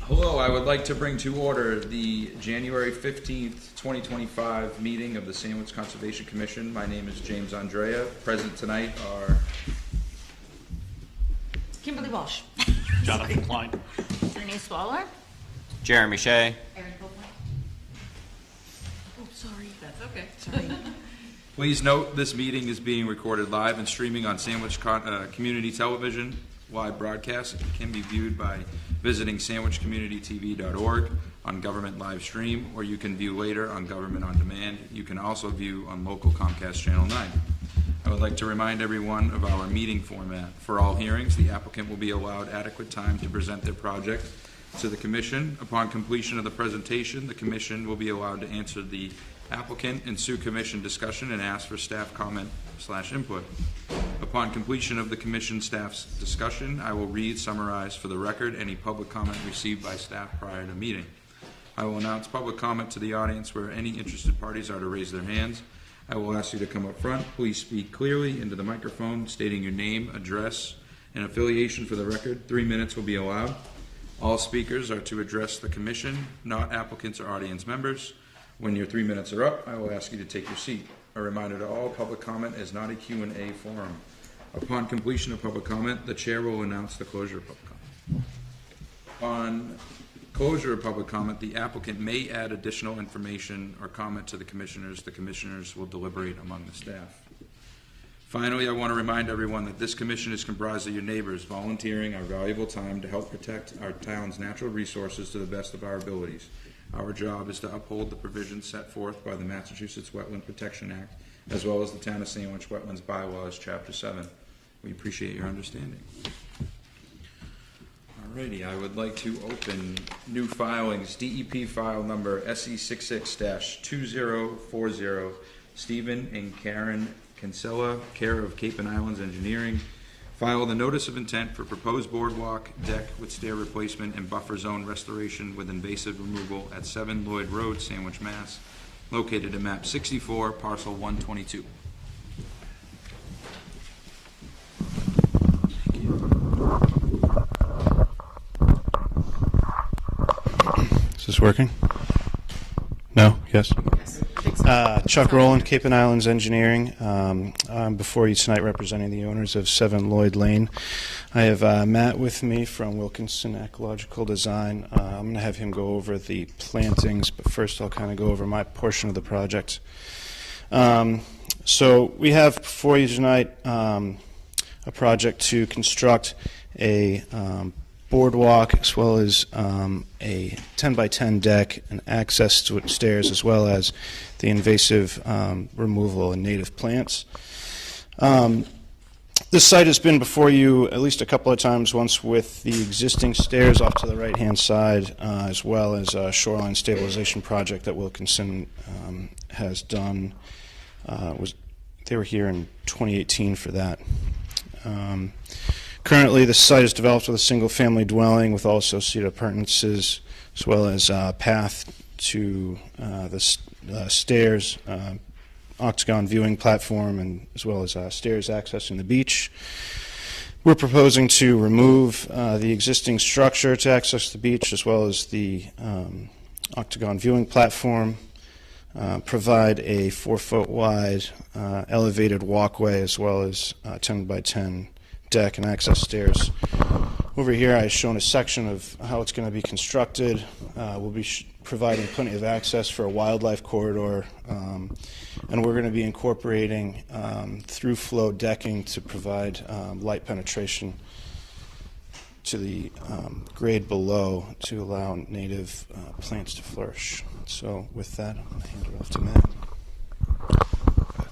Hello, I would like to bring to order the January 15th, 2025 meeting of the Sandwich Conservation Commission. My name is James Andrea. Present tonight are Kimberly Walsh. Jonathan Klein. Denise Waller. Jeremy Shea. Erin Copeland. Oh, sorry. That's okay. Sorry. Please note this meeting is being recorded live and streaming on Sandwich Community Television. Live broadcast can be viewed by visiting sandwichcommunitytv.org on Government Live Stream, or you can view later on Government On Demand. You can also view on local Comcast Channel 9. I would like to remind everyone of our meeting format. For all hearings, the applicant will be allowed adequate time to present their project to the Commission. Upon completion of the presentation, the Commission will be allowed to answer the applicant and Sioux Commission discussion and ask for staff comment/input. Upon completion of the Commission staff's discussion, I will read, summarize for the record any public comment received by staff prior to meeting. I will announce public comment to the audience where any interested parties are to raise their hands. I will ask you to come up front. Please speak clearly into the microphone, stating your name, address, and affiliation for the record. 3 minutes will be allowed. All speakers are to address the Commission, not applicants or audience members. When your 3 minutes are up, I will ask you to take your seat. A reminder to all, public comment is not a Q&A forum. Upon completion of public comment, the chair will announce the closure of public comment. On closure of public comment, the applicant may add additional information or comment to the commissioners. The commissioners will deliberate among the staff. Finally, I want to remind everyone that this commission is comprised of your neighbors volunteering our valuable time to help protect our town's natural resources to the best of our abilities. Our job is to uphold the provisions set forth by the Massachusetts Wetland Protection Act, as well as the Town of Sandwich Wetlands Bylaws, Chapter 7. We appreciate your understanding. Alrighty, I would like to open new filings. DEP file number SE66-2040, Stephen and Karen Kinsella, care of Cape and Islands Engineering. File the notice of intent for proposed boardwalk, deck with stair replacement and buffer zone restoration with invasive removal at 7 Lloyd Road, Sandwich, Mass, located at map 64, parcel 122. Is this working? No? Yes? Chuck Rowland, Cape and Islands Engineering. I'm before you tonight representing the owners of 7 Lloyd Lane. I have Matt with me from Wilkinson Ecological Design. I'm going to have him go over the plantings, but first I'll kind of go over my portion of the project. So we have before you tonight a project to construct a boardwalk, as well as a 10 by 10 deck and access to stairs, as well as the invasive removal of native plants. This site has been before you at least a couple of times, once with the existing stairs off to the right-hand side, as well as a shoreline stabilization project that Wilkinson has done. They were here in 2018 for that. Currently, the site is developed with a single-family dwelling with all associated appurtenances, as well as a path to the stairs, octagon viewing platform, and as well as stairs accessing the beach. We're proposing to remove the existing structure to access the beach, as well as the octagon viewing platform, provide a 4-foot wide elevated walkway, as well as 10 by 10 deck and access stairs. Over here I've shown a section of how it's going to be constructed. We'll be providing plenty of access for a wildlife corridor, and we're going to be incorporating through flow decking to provide light penetration to the grade below to allow native plants to flourish. So with that, I'm going to hand it off to Matt.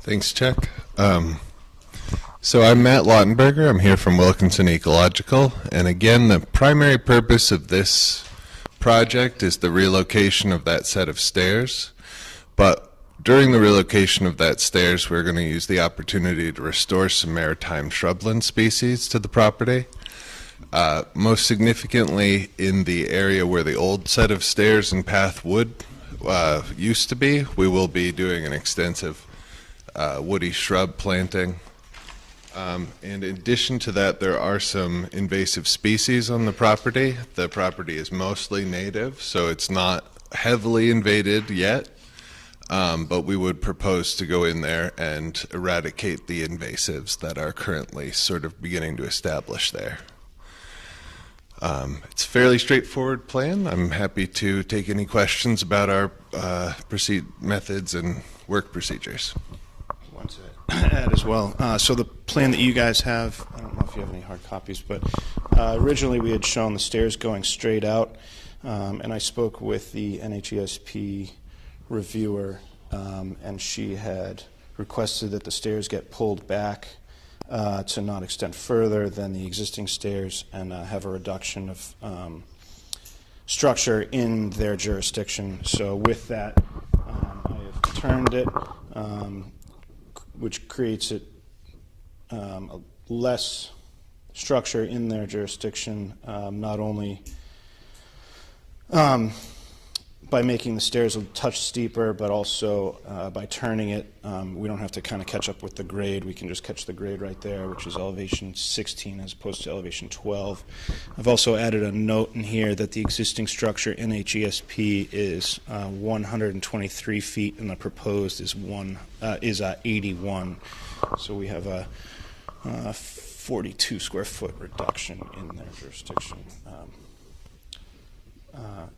Thanks, Chuck. So I'm Matt Lautenberger. I'm here from Wilkinson Ecological, and again, the primary purpose of this project is the relocation of that set of stairs. But during the relocation of that stairs, we're going to use the opportunity to restore some maritime shrubland species to the property. Most significantly, in the area where the old set of stairs and path wood used to be, we will be doing an extensive woody shrub planting. In addition to that, there are some invasive species on the property. The property is mostly native, so it's not heavily invaded yet, but we would propose to go in there and eradicate the invasives that are currently sort of beginning to establish there. It's a fairly straightforward plan. I'm happy to take any questions about our methods and work procedures. Want to add as well. So the plan that you guys have, I don't know if you have any hard copies, but originally we had shown the stairs going straight out, and I spoke with the NHESP reviewer, and she had requested that the stairs get pulled back to not extend further than the existing stairs and have a reduction of structure in their jurisdiction. So with that, I have turned it, which creates it less structure in their jurisdiction, not only by making the stairs a touch steeper, but also by turning it, we don't have to kind of catch up with the grade. We can just catch the grade right there, which is elevation 16 as opposed to elevation 12. I've also added a note in here that the existing structure in HESP is 123 feet, and the proposed is 81. So we have a 42 square foot reduction in their jurisdiction.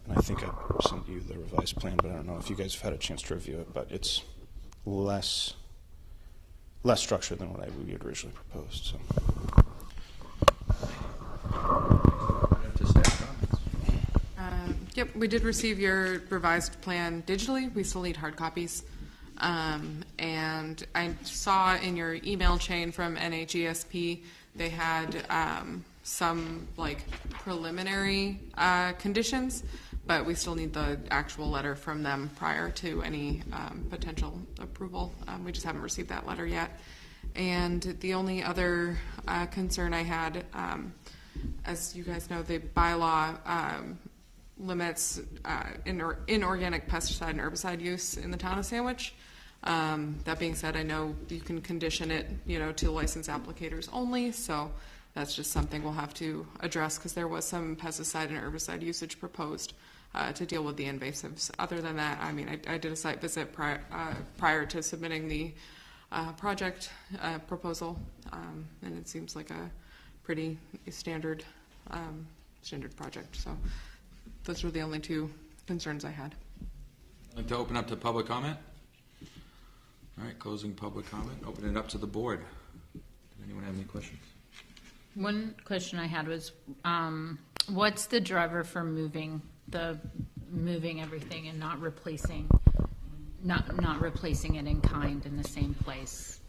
And I think I sent you the revised plan, but I don't know if you guys have had a chance to review it, but it's less structure than what we had originally proposed. So. Yep, we did receive your revised plan digitally. We still need hard copies. And I saw in your email chain from NHESP, they had some like preliminary conditions, but we still need the actual letter from them prior to any potential approval. We just haven't received that letter yet. And the only other concern I had, as you guys know, the bylaw limits inorganic pesticide and herbicide use in the town of Sandwich. That being said, I know you can condition it, to licensed applicators only, so that's just something we'll have to address because there was some pesticide and herbicide usage proposed to deal with the invasives. Other than that, I mean, I did a site visit prior to submitting the project proposal, and it seems like a pretty standard project. So those were the only two concerns I had. I'd like to open up to public comment. All right, closing public comment. Open it up to the board. Does anyone have any questions? One question I had was, what's the driver for moving everything and not replacing it in kind in the same place?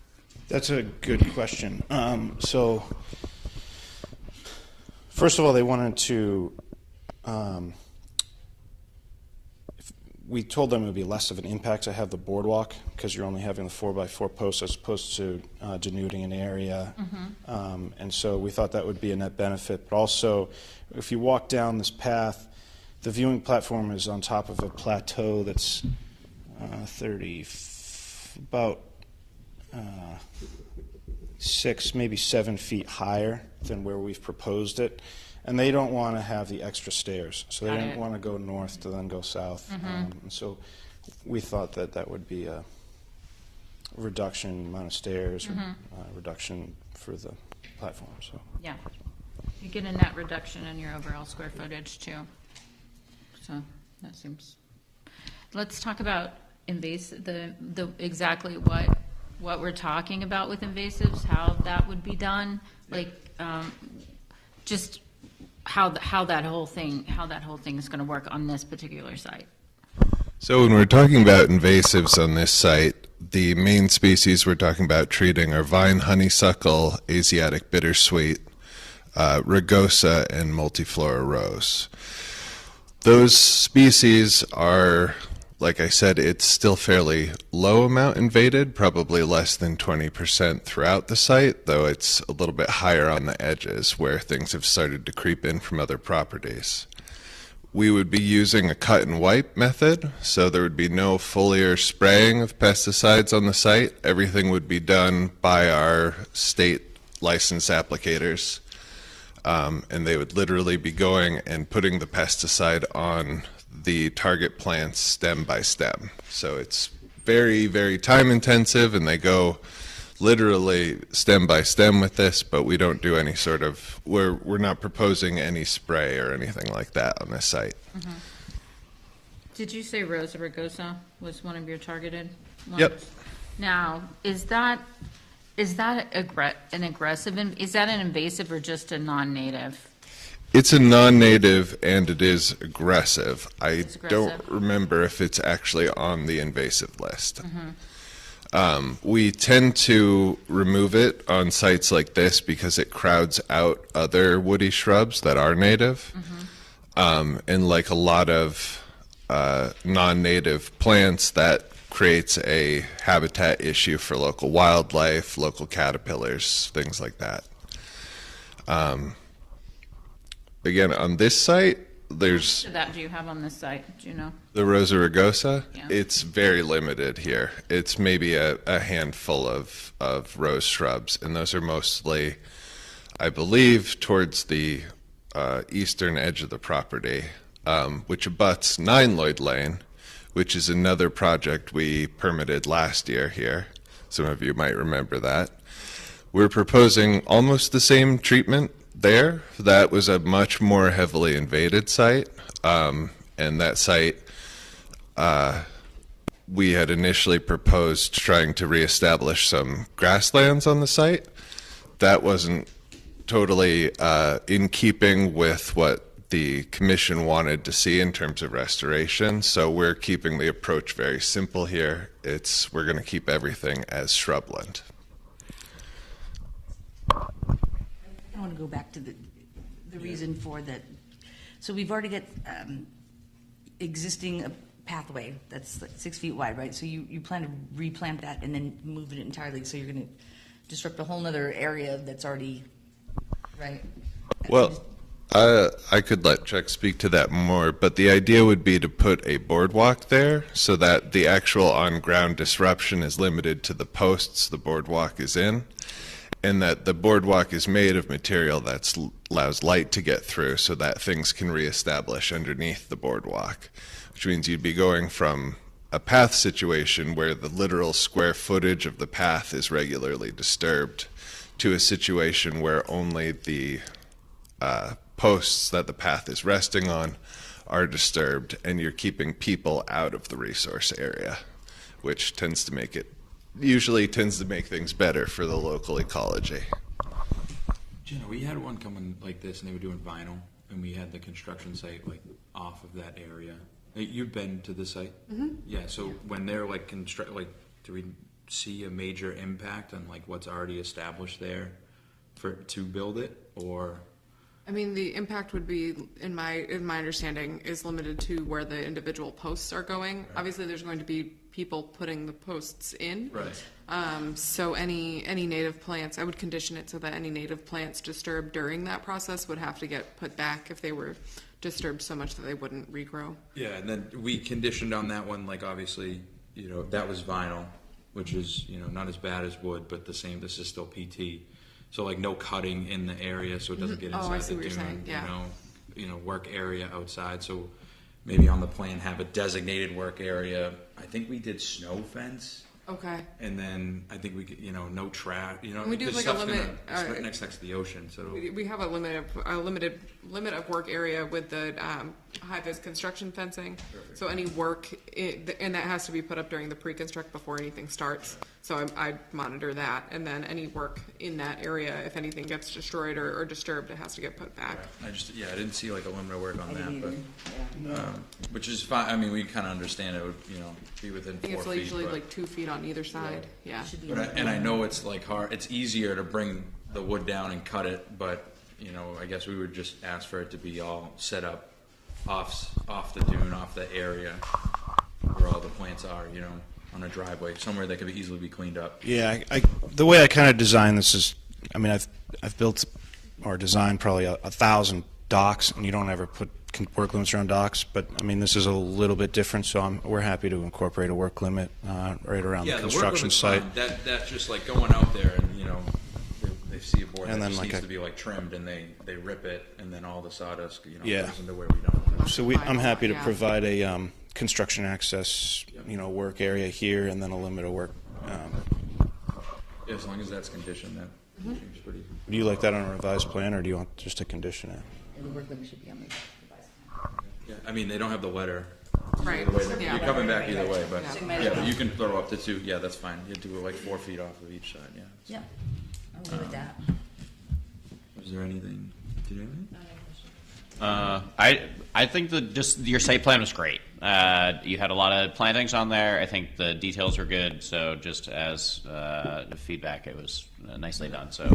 That's a good question. So, first of all, they wanted to. We told them it would be less of an impact to have the boardwalk because you're only having the 4x4 posts as opposed to denuding an area. And so we thought that would be a net benefit. But also, if you walk down this path, the viewing platform is on top of a plateau that's about 6, maybe 7 feet higher than where we've proposed it. And they don't want to have the extra stairs, so they didn't want to go north to then go south. And so we thought that would be a reduction in the amount of stairs, or reduction for the platform. So Yeah, you get a net reduction in your overall square footage too. So that seems. Let's talk about invasive. The exactly what we're talking about with invasives, how that would be done, like just. How that whole thing is going to work on this particular site. So when we're talking about invasives on this site, the main species we're talking about treating are vine honeysuckle, Asiatic bittersweet, rugosa, and multiflora rose. Those species are, like I said, it's still fairly low amount invaded, probably less than 20% throughout the site, though it's a little bit higher on the edges where things have started to creep in from other properties. We would be using a cut and wipe method, so there would be no foliar spraying of pesticides on the site. Everything would be done by our state licensed applicators. And they would literally be going and putting the pesticide on the target plants stem by stem. So it's very, very time intensive, and they go literally stem by stem with this, but we don't do any sort of, we're not proposing any spray or anything like that on this site. Did you say Rosa rugosa was one of your targeted ones? Yep. Now, is that an aggressive, is that an invasive or just a non-native? It's a non-native and it is aggressive. I It's don't aggressive. remember if it's actually on the invasive list. We tend to remove it on sites like this because it crowds out other woody shrubs that are native. And like a lot of non-native plants, that creates a habitat issue for local wildlife, local caterpillars, things like that. Again, on this site, there's That do you have on this site, do you know? the Rosa rugosa. Yeah. It's very limited here. It's maybe a handful of rose shrubs, and those are mostly, I believe, towards the eastern edge of the property, which abuts 9 Lloyd Lane, which is another project we permitted last year here. Some of you might remember that. We're proposing almost the same treatment there. That was a much more heavily invaded site, and that site we had initially proposed trying to reestablish some grasslands on the site. That wasn't totally in keeping with what the commission wanted to see in terms of restoration, so we're keeping the approach very simple here. We're going to keep everything as shrubland. I want to go back to the reason for that. So we've already got existing pathway that's like 6 feet wide, right? So you plan to replant that and then move it entirely, so you're going to disrupt a whole nother area that's already, right? Well, I could let Chuck speak to that more, but the idea would be to put a boardwalk there so that the actual on-ground disruption is limited to the posts the boardwalk is in, and that the boardwalk is made of material that allows light to get through so that things can reestablish underneath the boardwalk, which means you'd be going from a path situation where the literal square footage of the path is regularly disturbed to a situation where only the posts that the path is resting on are disturbed, and you're keeping people out of the resource area, which usually tends to make things better for the local ecology. Jenna, we had one coming like this, and they were doing vinyl, and we had the construction site like off of that area. You've been to the site? Mm-hmm. Yeah. So when they're like do we see a major impact on like what's already established there to build it, or? I mean, the impact would be, in my understanding, is limited to where the individual posts are going. Right. Obviously, there's going to be people putting the posts in. Right. So any native plants, I would condition it so that any native plants disturbed during that process would have to get put back if they were disturbed so much that they wouldn't regrow. Yeah, and then we conditioned on that one, like obviously, that was vinyl, which is, not as bad as wood, but the same, this is still PT. So like no cutting in the area so it doesn't get inside the dune, yeah. Work area outside. So maybe on the plan have a designated work area. I think we did snow fence. Okay. And then I think we could, no trash, we do like a limit. It's right next to the ocean, so We have a limited of work area with the high-vis construction fencing. Perfect. So any work, and that has to be put up during the pre-construct before anything starts. So I monitor that, and then any work in that area, if anything gets destroyed or disturbed, it has to get put back. I didn't see like a limit of work on that, but which is fine. I mean, we kind of understand it would, be within 4 feet. I think it's usually like 2 feet on either side. Yeah. But I know it's like hard. It's easier to bring the wood down and cut it, but I guess we would just ask for it to be all set up off the dune, off the area where all the plants are, on a driveway, somewhere that could easily be cleaned up. Yeah, the way I kind of designed this is, I've built or designed probably 1,000 docks, and you don't ever put work limits around docks, but this is a little bit different, so we're happy to incorporate a work limit right around the construction site. That's just like going out there and they they see a board And that then just like needs a- to be like trimmed, and they rip it, and then all the sawdust, Yeah. goes into where we don't want it. So I'm happy to Yeah. provide a construction access, work area here, and then a limit of work. Yeah, as long as that's conditioned, that seems pretty. Do you like that on a revised plan, or do you want just to condition it? And the work limit should be on the revised. Yeah, I mean, they don't have the letter. Right, Either way, you're yeah. coming back either way, but, Yeah. yeah, but you can throw up to 2, yeah, that's fine. You do it like 4 feet off of each side, yeah. Yeah, I'm good with that. Was there anything, did you have anything? I think just your site plan was great. You had a lot of plantings on there. I think the details were good. So just as feedback, it was nicely done. So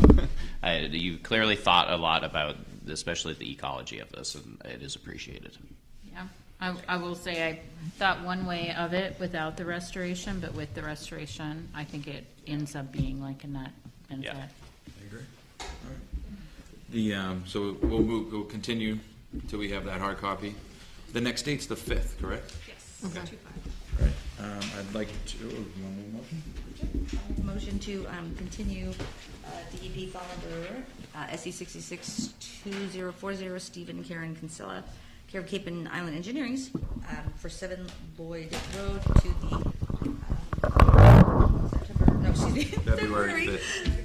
you clearly thought a lot about, especially the ecology of this, and it is appreciated. Yeah, I will say I thought one way of it without the restoration, but with the restoration, I think it ends up being like a net benefit. Yeah. I agree. All right. So we'll continue until we have that hard copy. The next date's the 5th, correct? Yes. Okay. Right. I'd like to, you want to make a motion? Motion to continue DEP file number SE 662040, Stephen and Karen Kinsella, care of Cape and Island Engineering's, for 7 Lloyd Road to the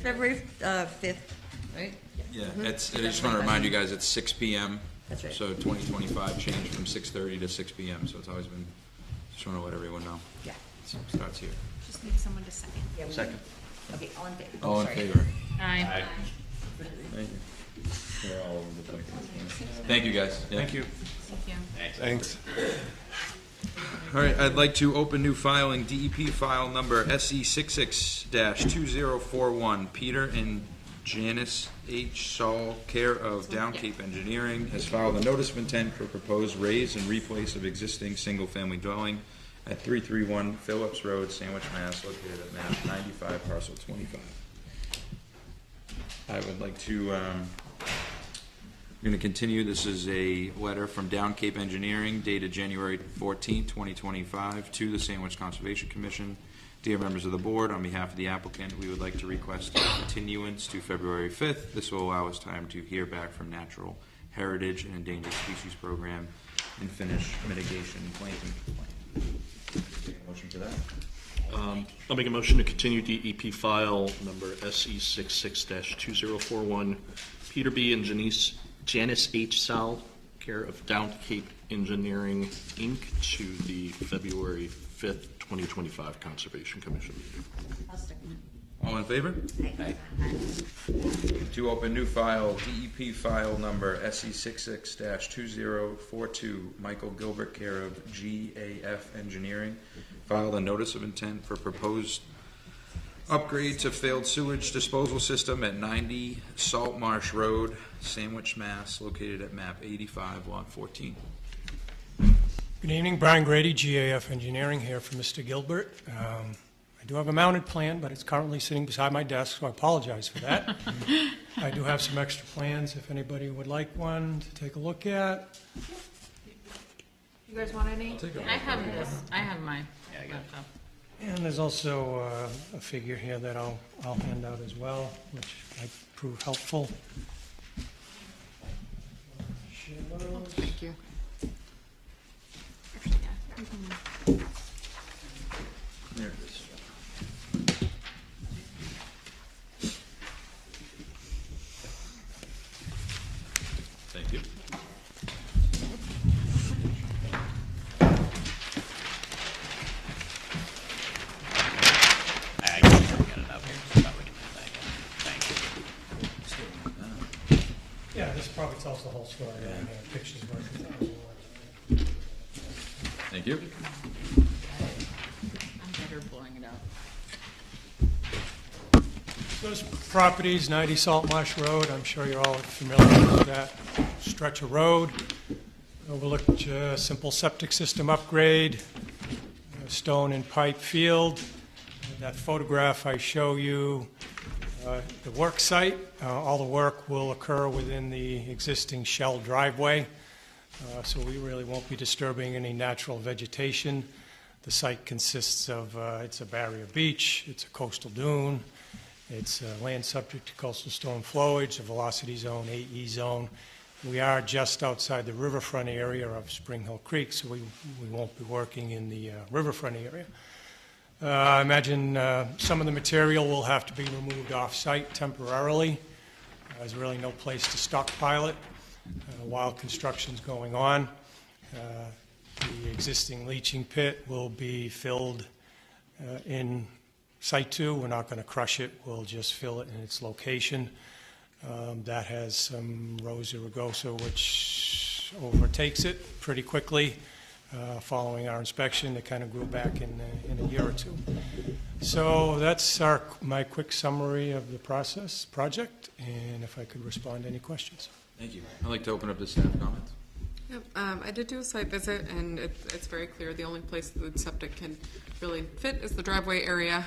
February 5th, right? Yeah, I just want to remind you guys, it's 6 PM. That's right. So 2025 changed from 6:30 to 6 PM, so it's always been, just want to let everyone know. Yeah. So it starts here. Just need someone to second. Yeah, we- Second. Okay, all in favor? All in Sorry. favor? Aye. Thank you. They're all over the place. Thank you, guys. Thank you. Thank you. Thanks. All right, I'd like to open new filing, DEP file number SE 66-2041, Peter and Janice H. Saul, care of Down Cape Engineering, has filed a notice of intent for proposed raise and replace of existing single-family dwelling at 331 Phillips Road, Sandwich, Mass., located at map 95, parcel 25. I would like to, we're going to continue. This is a letter from Down Cape Engineering dated January 14, 2025, to the Sandwich Conservation Commission. Dear members of the board, on behalf of the applicant, we would like to request a continuance to February 5th. This will allow us time to hear back from Natural Heritage and Endangered Species Program and finish mitigation and planting plan. Take a motion for that. I'll make a motion to continue DEP file number SE 66-2041, Peter B. and Janice H. Sal, care of Down Cape Engineering, Inc., to the February 5th, 2025 Conservation Commission meeting. I'll second All in favor? it. To open new file, DEP file number SE 66-2042, Michael Gilbert, care of GAF Engineering, filed a notice of intent for proposed upgrade to failed sewage disposal system at 90 Salt Marsh Road, Sandwich, Mass., located at map 85, lot 14. Good evening, Brian Grady, GAF Engineering, here for Mr. Gilbert. I do have a mounted plan, but it's currently sitting beside my desk, so I apologize for that. I do have some extra plans if anybody would like one to take a look at. You guys want any? I have this. I have my laptop. And there's also a figure here that I'll hand out as well, which might prove helpful. Share those. Thank you. There it is. Thank you. I can get it up here so that we can do that again. Thank you. Yeah, this probably tells the whole story. Pictures worth it. Thank you. I'm better blowing it out. Those properties, 90 Salt Marsh Road, I'm sure you're all familiar with that stretch of road. Overlooked a simple septic system upgrade, a stone and pipe field. That photograph I show you, the work site, all the work will occur within the existing shell driveway, so we really won't be disturbing any natural vegetation. The site consists of, it's a barrier beach, it's a coastal dune, It's land subject to coastal storm flowage, a velocity zone, AE zone. We are just outside the riverfront area of Spring Hill Creek, so we won't be working in the riverfront area. I imagine some of the material will have to be removed off-site temporarily. There's really no place to stockpile it while construction's going on. The existing leaching pit will be filled in Site 2. We're not going to crush it. We'll just fill it in its location. That has some rosa rugosa, which overtakes it pretty quickly. Following our inspection, it kind of grew back in a year or two. So that's my quick summary of the project, and if I could respond to any questions. Thank you. I'd like to open up the staff comments. Yep, I did do a site visit, and it's very clear the only place that the septic can really fit is the driveway area.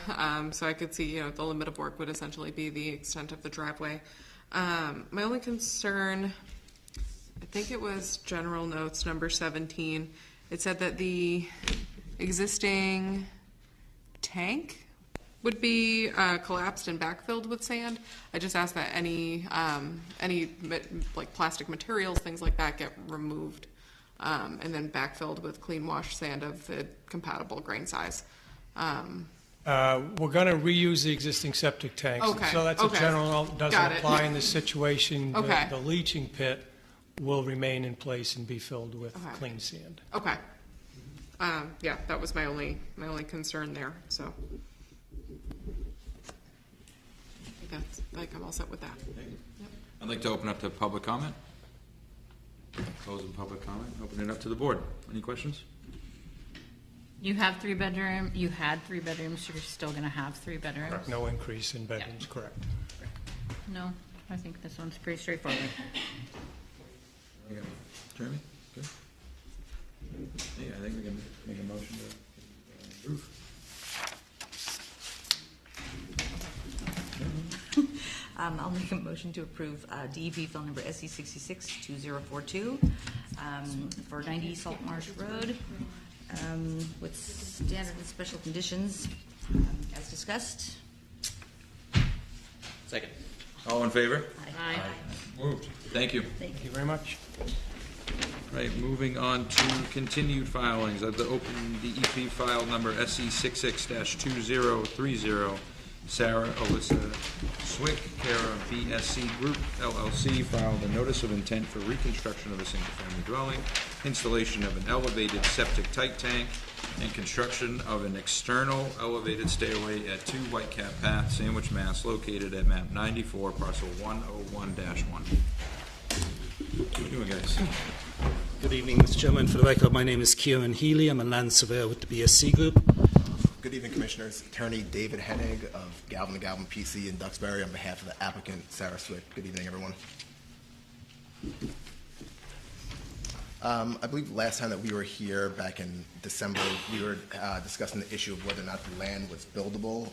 So I could see, the limit of work would essentially be the extent of the driveway. My only concern, I think it was general notes number 17. It said that the existing tank would be collapsed and backfilled with sand. I just asked that any like plastic materials, things like that, get removed and then backfilled with clean wash sand of the compatible grain size. We're going to reuse the existing septic tanks. Okay, So that's okay. a general, doesn't Got it. apply in this situation. Okay. The leaching pit will remain in place and be filled with Okay. clean sand. Okay. Yeah, that was my only concern there. So I think I'm all set with that. I'd like to open up to public comment. Closing public comment. Open it up to the board. Any questions? You have 3 bedroom, you had 3 bedrooms, you're still gonna have 3 bedrooms? Correct. No increase in bedrooms, correct. No, I think this one's pretty straightforward. Jeremy? Good? Yeah, I think we can make a motion to approve. I'll make a motion to approve DEP file number SE 662042 for 90 Salt Marsh Road with standard and special conditions as discussed. Second. All in favor? Aye. Moved. Thank you. Thank you very much. Right, moving on to continued filings. I've opened DEP file number SE 66-2030. Sarah Alyssa Swick, care of BSC Group LLC, filed a notice of intent for reconstruction of a single-family dwelling, installation of an elevated septic tight tank, and construction of an external elevated stairway at 2 Whitecap Path, Sandwich, Mass., located at map 94, parcel 101-1. What are you doing, guys? Good evening, Mr. Chairman. For the record, my name is Kieran Healy. I'm a land surveyor with the BSC Group. Good evening, Commissioners. Attorney David Hennig of Galvin & Galvin PC in Duxbury on behalf of the applicant, Sarah Swick. Good evening, everyone. I believe last time that we were here back in December, we were discussing the issue of whether or not the land was buildable.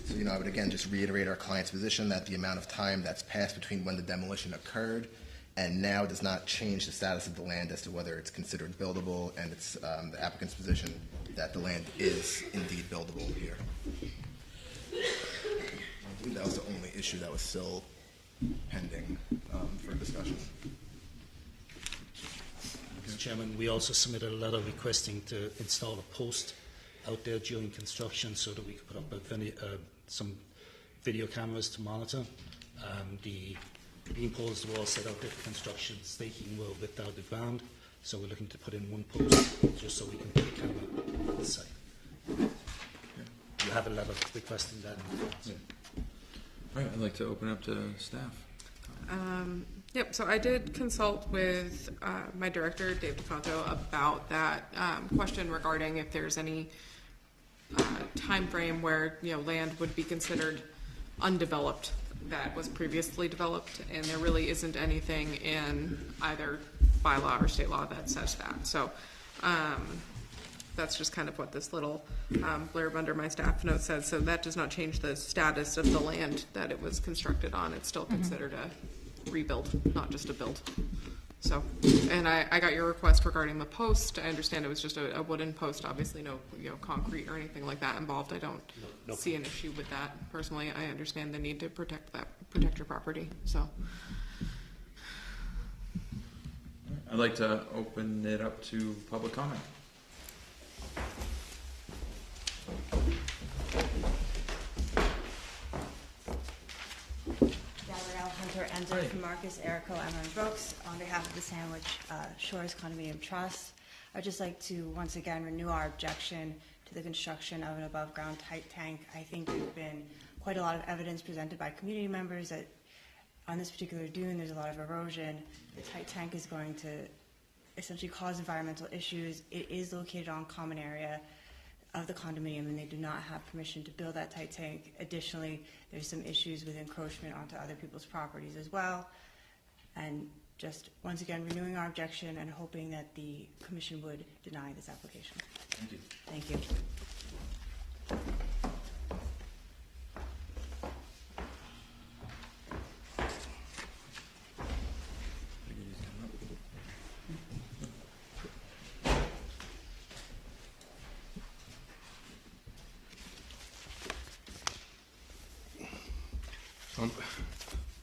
So, I would again just reiterate our client's position that the amount of time that's passed between when the demolition occurred and now does not change the status of the land as to whether it's considered buildable, and it's the applicant's position that the land is indeed buildable here. I believe that was the only issue that was still pending for discussion. Mr. Chairman, we also submitted a letter requesting to install a post out there during construction so that we could put up some video cameras to monitor. The beam poles were all set out there for construction, staking were without the ground, so we're looking to put in one post just so we can put a camera on the site. You have a letter requesting that. All right, I'd like to open up to staff. Yep, so I did consult with my director, Dave DeFonto, about that question regarding if there's any time frame where land would be considered undeveloped that was previously developed, and there really isn't anything in either bylaw or state law that says that. So that's just kind of what this little blurb under my staff note says. So that does not change the status of the land that it was constructed on. It's still considered a rebuild, not just a build. So, and I got your request regarding the post. I understand it was just a wooden post, obviously no, concrete or anything like that involved. I don't see an issue with that personally. I understand the need to protect your property, so. I'd like to open it up to public comment. Gabrielle Hunter Enzer from Marcus, Erico, Emma Brooks. On behalf of the Sandwich Shores Condominium Trust, I'd just like to once again renew our objection to the construction of an above-ground tight tank. I think there's been quite a lot of evidence presented by community members that on this particular dune there's a lot of erosion. The tight tank is going to essentially cause environmental issues. It is located on common area of the condominium, and they do not have permission to build that tight tank. Additionally, there's some issues with encroachment onto other people's properties as well. And just once again renewing our objection and hoping that the commission would deny this application. Thank you. Thank you.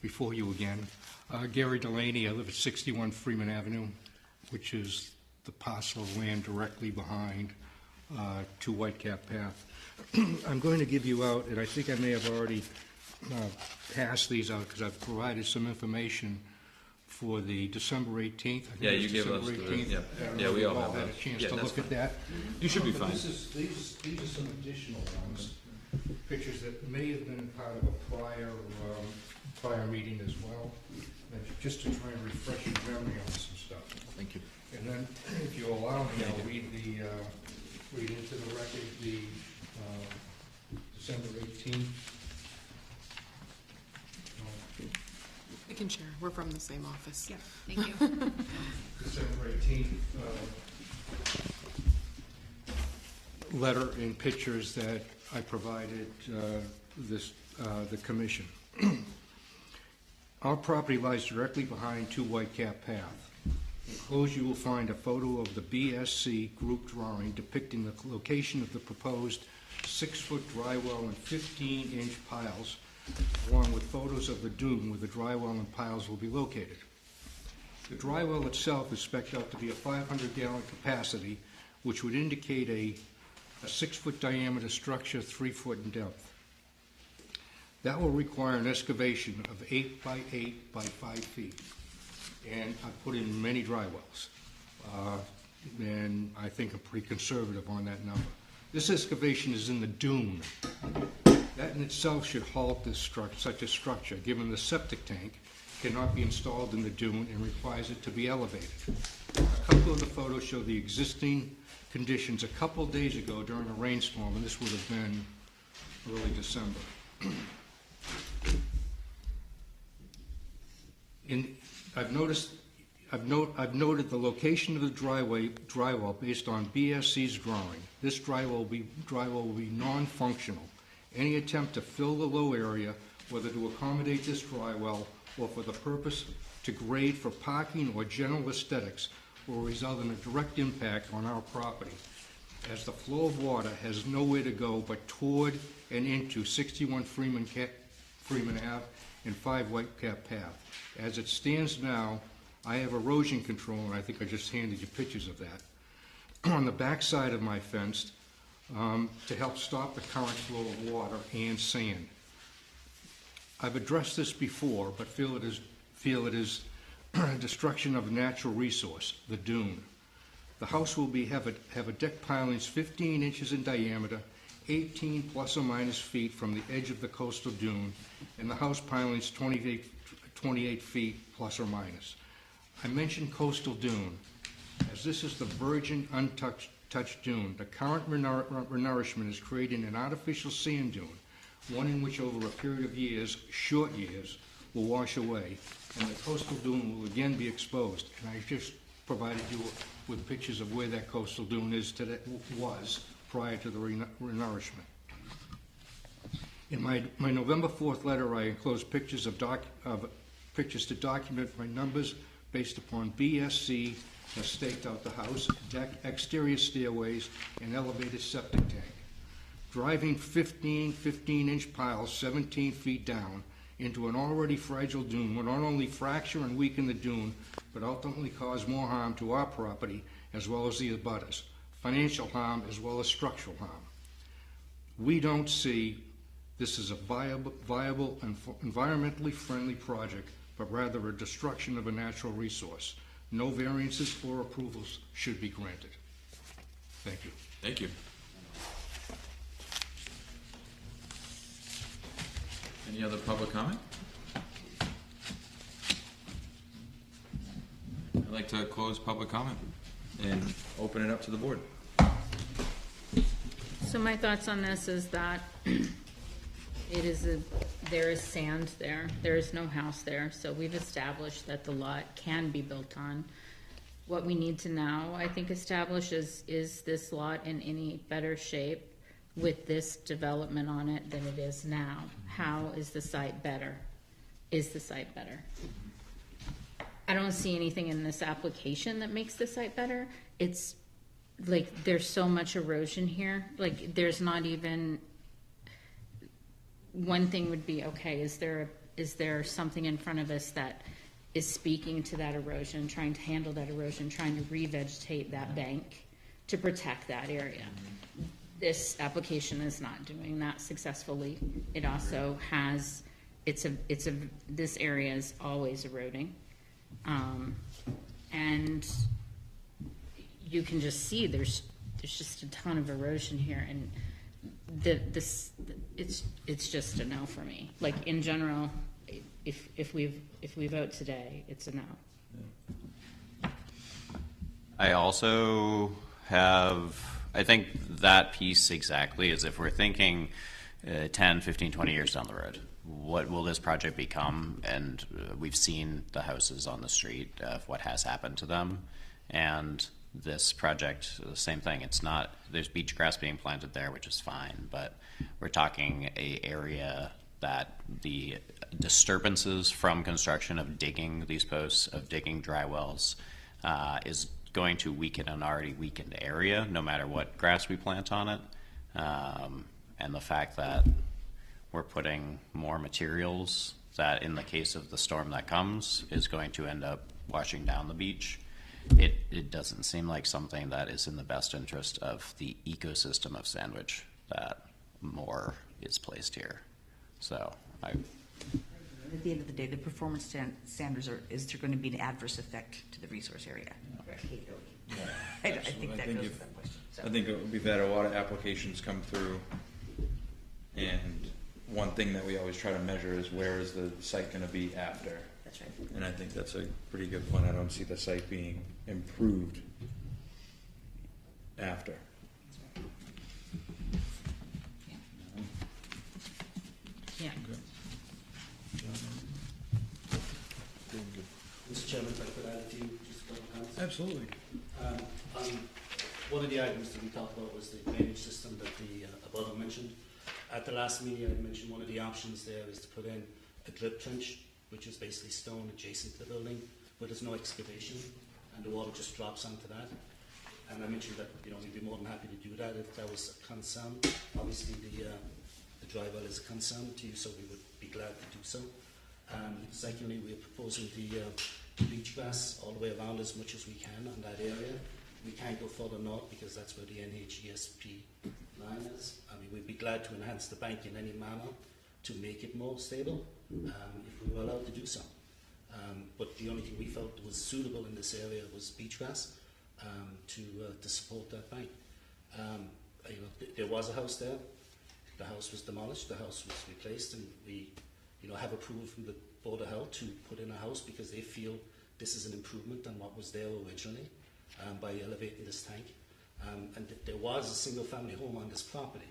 Before you again. Gary Delaney, I live at 61 Freeman Avenue, which is the parcel of land directly behind 2 Whitecap Path. I'm going to give you out, and I think I may have already passed these out because I've provided some information for the December 18th. I think Yeah, it was you gave us December the, 18th. yeah. I don't Yeah, know we if all you've have had a those. chance Yeah, to that's look at fine. that. You should be But fine. These are some additional ones, pictures that may have been part of a prior meeting as well, and just to try and refresh your memory on some stuff. Thank you. And then, if you allow me, I'll read into the record the December 18th. I can share. We're from the same office. Yeah, thank you. December 18th letter and pictures that I provided the commission. Our property lies directly behind 2 Whitecap Path. Enclosed, you will find a photo of the BSC group drawing depicting the location of the proposed 6-foot dry well and 15-inch piles, along with photos of the dune where the dry well and piles will be located. The dry well itself is spec'd out to be a 500-gallon capacity, which would indicate a 6-foot diameter structure, 3 foot in depth. That will require an excavation of 8 by 8 by 5 feet. And I put in many dry wells. And I think I'm pretty conservative on that number. This excavation is in the dune. That in itself should halt this such a structure, given the septic tank cannot be installed in the dune and requires it to be elevated. A couple of the photos show the existing conditions a couple days ago during a rainstorm, and this would have been early December. I've noted the location of the dry well based on BSC's drawing. This dry well will be non-functional. Any attempt to fill the low area, whether to accommodate this dry well or for the purpose to grade for parking or general aesthetics, will result in a direct impact on our property, as the flow of water has nowhere to go but toward and into 61 Freeman Ave and 5 Whitecap Path. As it stands now, I have erosion control, and I think I just handed you pictures of that, on the back side of my fence to help stop the current flow of water and sand. I've addressed this before, but feel it is destruction of a natural resource, the dune. The house will have a deck pilings 15 inches in diameter, 18 plus or minus feet from the edge of the coastal dune, and the house pilings 28 feet plus or minus. I mentioned coastal dune, as this is the virgin, untouched dune. The current renourishment is creating an artificial sand dune, one in which over a period of years, short years, will wash away, and the coastal dune will again be exposed. And I just provided you with pictures of where that coastal dune was prior to the renourishment. In my November 4th letter, I enclosed pictures to document my numbers, based upon BSC has staked out the house, deck, exterior stairways, and elevated septic tank. Driving 15-inch piles 17 feet down into an already fragile dune will not only fracture and weaken the dune, but ultimately cause more harm to our property as well as the abutters, financial harm as well as structural harm. We don't see this as a viable and environmentally friendly project, but rather a destruction of a natural resource. No variances or approvals should be granted. Thank you. Thank you. Any other public comment? I'd like to close public comment and open it up to the board. So my thoughts on this is that there is sand there. There is no house there. So we've established that the lot can be built on. What we need to now, I think, establish is this lot in any better shape with this development on it than it is now? How is the site better? Is the site better? I don't see anything in this application that makes the site better. It's like there's so much erosion here. Like there's not even, one thing would be, okay, is there something in front of us that is speaking to that erosion, trying to handle that erosion, trying to revegetate that bank to protect that area? This application is not doing that successfully. It also has, this area is always eroding. And you can just see there's just a ton of erosion here, and it's just a no for me. Like in general, if we vote today, it's a no. I also have, I think that piece exactly is if we're thinking 10, 15, 20 years down the road, what will this project become? And we've seen the houses on the street of what has happened to them. And this project, the same thing. It's not, there's beach grass being planted there, which is fine, but we're talking a area that the disturbances from construction of digging these posts, of digging dry wells, is going to weaken an already weakened area, no matter what grass we plant on it. And the fact that we're putting more materials that, in the case of the storm that comes, is going to end up washing down the beach, it doesn't seem like something that is in the best interest of the ecosystem of Sandwich that more is placed here. So at the end of the day, the performance standards are, is there going to be an adverse effect to the resource area? I think that goes with that question. So. I think we've had a lot of applications come through, and one thing that we always try to measure is where is the site going to be after. That's right. And I think that's a pretty good point. I don't see the site being improved after. Yeah. Mr. Chairman, if I could add a few, just a couple of comments. Absolutely. One of the items that we talked about was the drainage system that the above mentioned. At the last meeting, I mentioned one of the options there is to put in a drip trench, which is basically stone adjacent to the building, where there's no excavation, and the water just drops onto that. And I mentioned that we'd be more than happy to do that if that was a concern. Obviously, the dry well is a concern to you, so we would be glad to do so. Secondly, we are proposing the beach grass all the way around as much as we can on that area. We can't go further north because that's where the NHESP line is. I mean, we'd be glad to enhance the bank in any manner to make it more stable, if we were allowed to do so. But the only thing we felt was suitable in this area was beach grass to support that bank. There was a house there. The house was demolished. The house was replaced, and we, have approval from the Board of Health to put in a house because they feel this is an improvement on what was there originally by elevating this tank. And there was a single-family home on this property.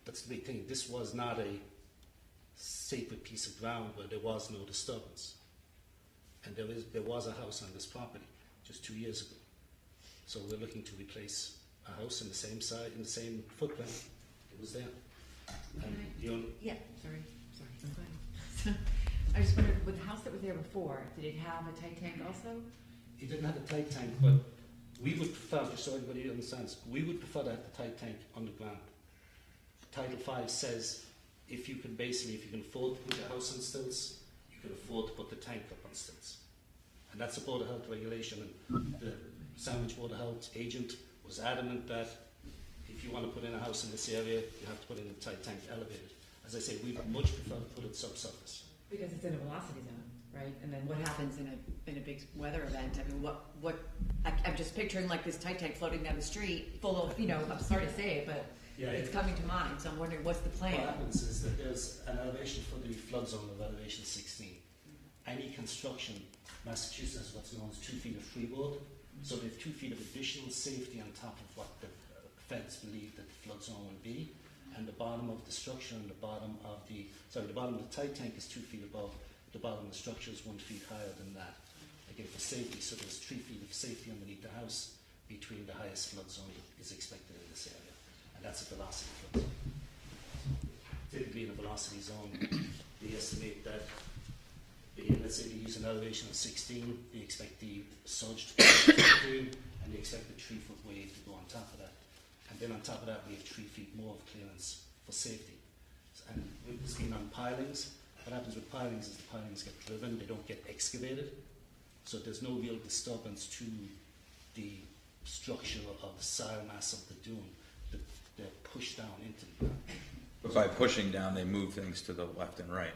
That's the big thing. This was not a sacred piece of ground where there was no disturbance. And there was a house on this property just 2 years ago. So we're looking to replace a house in the same side, in the same footprint. It was there. And Yeah, sorry. Go I just wondered, with the house that was there before, did it have a tight tank also? It didn't have a tight tank, but we would prefer, just so everybody understands, we would prefer to have the tight tank underground. Title 5 says if you can afford to put your house on stilts, you can afford to put the tank up on stilts. And that's a Board of Health regulation, and the Sandwich Board of Health agent was adamant that if you want to put in a house in this area, you have to put in a tight tank elevated. As I say, we would much prefer to put it subsurface. Because it's in a velocity zone, right? And then what happens in a big weather event? I mean, I'm just picturing like this tight tank floating down the street full of, I'm sorry to say it, but it's coming to mind. So I'm wondering, what's the plan? What happens is that there's an elevation for the flood zone of elevation 16. Any construction, Massachusetts has what's known as 2 feet of freeboard. So they have 2 feet of additional safety on top of what the feds believe that the flood zone will be. And the bottom of the structure and the bottom of the tight tank is 2 feet above. The bottom of the structure is 1 foot higher than that. Again, for safety, so there's 3 feet of safety underneath the house between the highest flood zone is expected in this area. And that's a velocity flood zone. Typically in a velocity zone, they estimate that, let's say they use an elevation of 16, they expect the surge to go through, and they expect the 3 foot wave to go on top of that. And then on top of that, we have 3 feet more of clearance for safety. And with this being on pilings, what happens with pilings is the pilings get driven, they don't get excavated. So there's no real disturbance to the structure of the soil mass of the dune. They're pushed down into the ground. But by pushing down, they move things to the left and right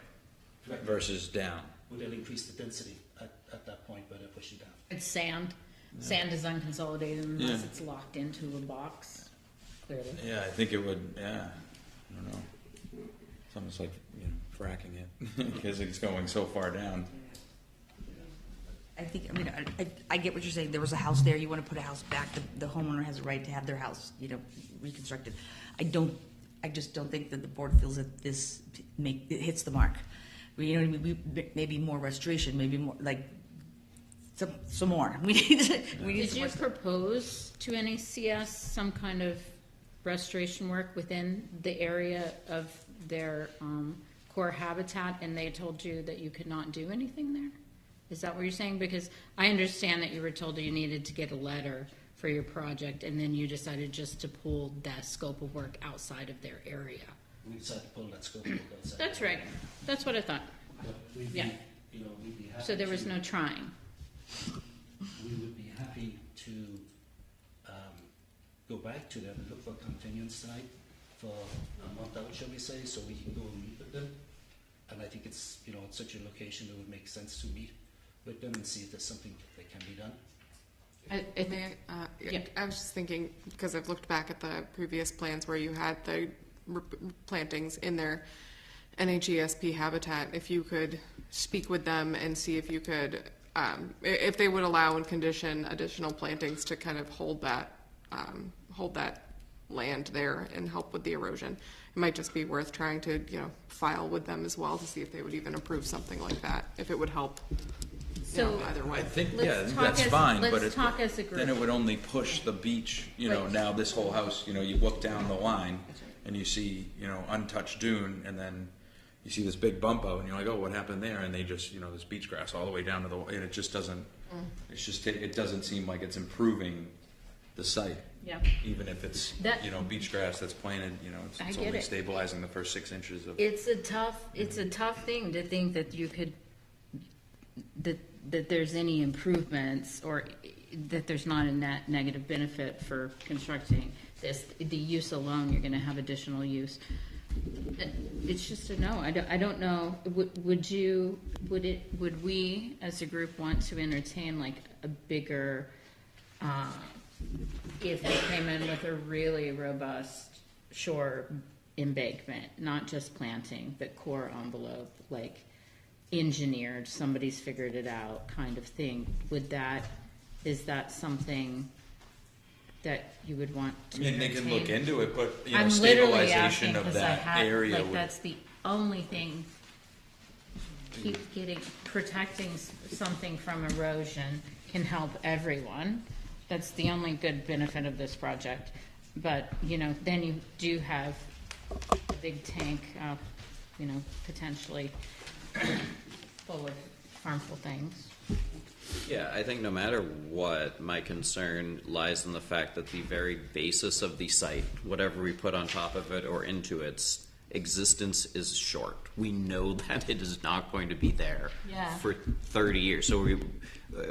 versus down. Well, they'll increase the density at that point where they're pushing down. It's sand. Yeah. Sand is unconsolidated unless it's locked into a box. Clearly. Yeah, I think it would. Yeah, I don't know. It's almost like fracking it because it's going so far down. I get what you're saying. There was a house there. You want to put a house back. The homeowner has a right to have their house, reconstructed. I just don't think that the board feels that this it hits the mark. Maybe more restoration. Maybe more like some more. We need. Did you propose to NACS some kind of restoration work within the area of their core habitat, and they told you that you could not do anything there? Is that what you're saying? Because I understand that you were told that you needed to get a letter for your project, and then you decided just to pull that scope of work outside of their area. We decided to pull that scope of work outside. That's right. That's what I thought. We'd be happy so there was no trying. We would be happy to go back to them and look for continuance tonight for a month out, shall we say, so we can go and meet with them. And I think it's it's such a location that would make sense to meet with them and see if there's something that can be done. I was just thinking, because I've looked back at the previous plans where you had the plantings in their NAGSP habitat, if you could speak with them and see if you could, if they would allow and condition additional plantings to kind of hold that land there and help with the erosion. It might just be worth trying to, file with them as well to see if they would even approve something like that, if it would help. So either way. I think that's fine, but talk as a group. Then it would only push the beach. Right. Now this whole house. You look down the line, and you see untouched dune, and then you see this big bump out, and you're like, oh, what happened there? And they just this beach grass all the way down to the, and it just doesn't. It's just it doesn't seem like it's improving the site. Yeah. Even if it's beach grass that's planted, it's only stabilizing the first 6 inches of. It's a tough thing to think that you could that there's any improvements or that there's not a net negative benefit for constructing this. The use alone, you're going to have additional use. It's just a no. I don't know. Would we as a group want to entertain like a bigger? If they came in with a really robust shore embankment, not just planting, but core envelope, like engineered, somebody's figured it out kind of thing, is that something that you would want to they can look into it, but I'm stabilization of that area. That's the only thing. Keep protecting something from erosion can help everyone. That's the only good benefit of this project. But, then you do have a big tank, potentially full of harmful things. Yeah, I think no matter what, my concern lies in the fact that the very basis of the site, whatever we put on top of it or into its existence, is short. We know that it is not going to be there for 30 years. So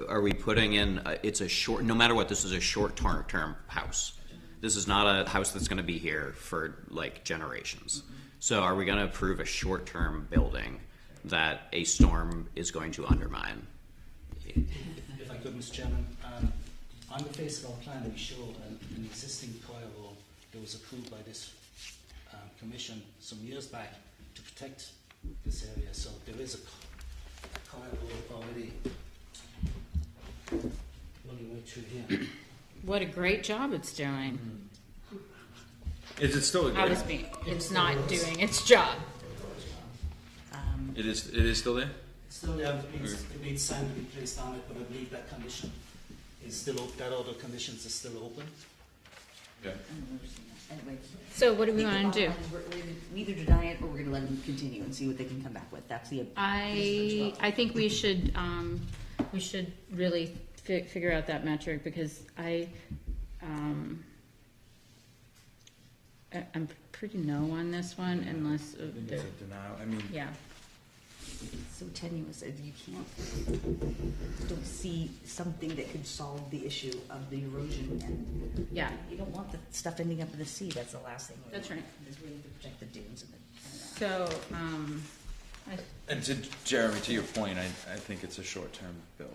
are we putting in, it's a short, no matter what, this is a short-term house. This is not a house that's going to be here for like generations. So are we going to approve a short-term building that a storm is going to undermine? If I could, Mr. Chairman, on the face of our plan, we show an existing coir wall that was approved by this commission some years back to protect this area. So there is a coir wall already running right through here. What a great job it's doing. Is it still there? It's not doing its job. It is still there? Still there, it needs sand to be placed on it, but I believe that condition is still open, that other conditions are still open. Okay. So what do we want to do? We either deny it or we're gonna let them continue and see what they can come back with. That's the. I think we should really figure out that metric, because I'm pretty no on this one unless Denial. I mean, yeah. So tenuous, if you don't see something that could solve the issue of the erosion, and Yeah. you don't want the stuff ending up in the sea. That's the last thing. That's right. Because we need to protect the dunes and the. So, and to Jeremy, to your point, I think it's a short-term build.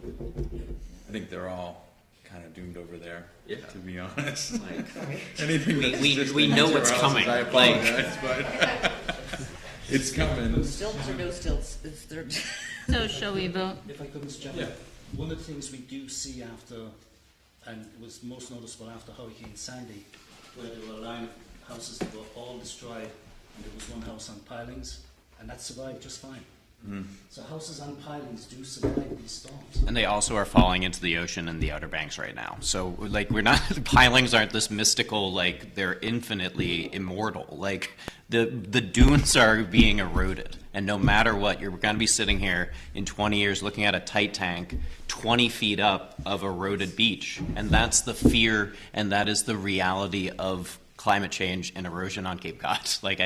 I think they're all kind of doomed over there. Yeah. To be honest, like Sorry. anything we know what's coming. I apologize, but it's coming. Stilts or no stilts? so shall we vote? If I could, Mr. Chairman, one of the things we do see after, and it was most noticeable after Hurricane Sandy, where there were a line of houses that were all destroyed, and there was one house on pilings, and that survived just fine. So houses on pilings do survive these storms. And they also are falling into the ocean and the Outer Banks right now. So, like, we're not, the pilings aren't this mystical, like, they're infinitely immortal. Like, the dunes are being eroded. And no matter what, you're going to be sitting here in 20 years looking at a tight tank 20 feet up of eroded beach. And that's the fear, and that is the reality of climate change and erosion on Cape Cod. Like,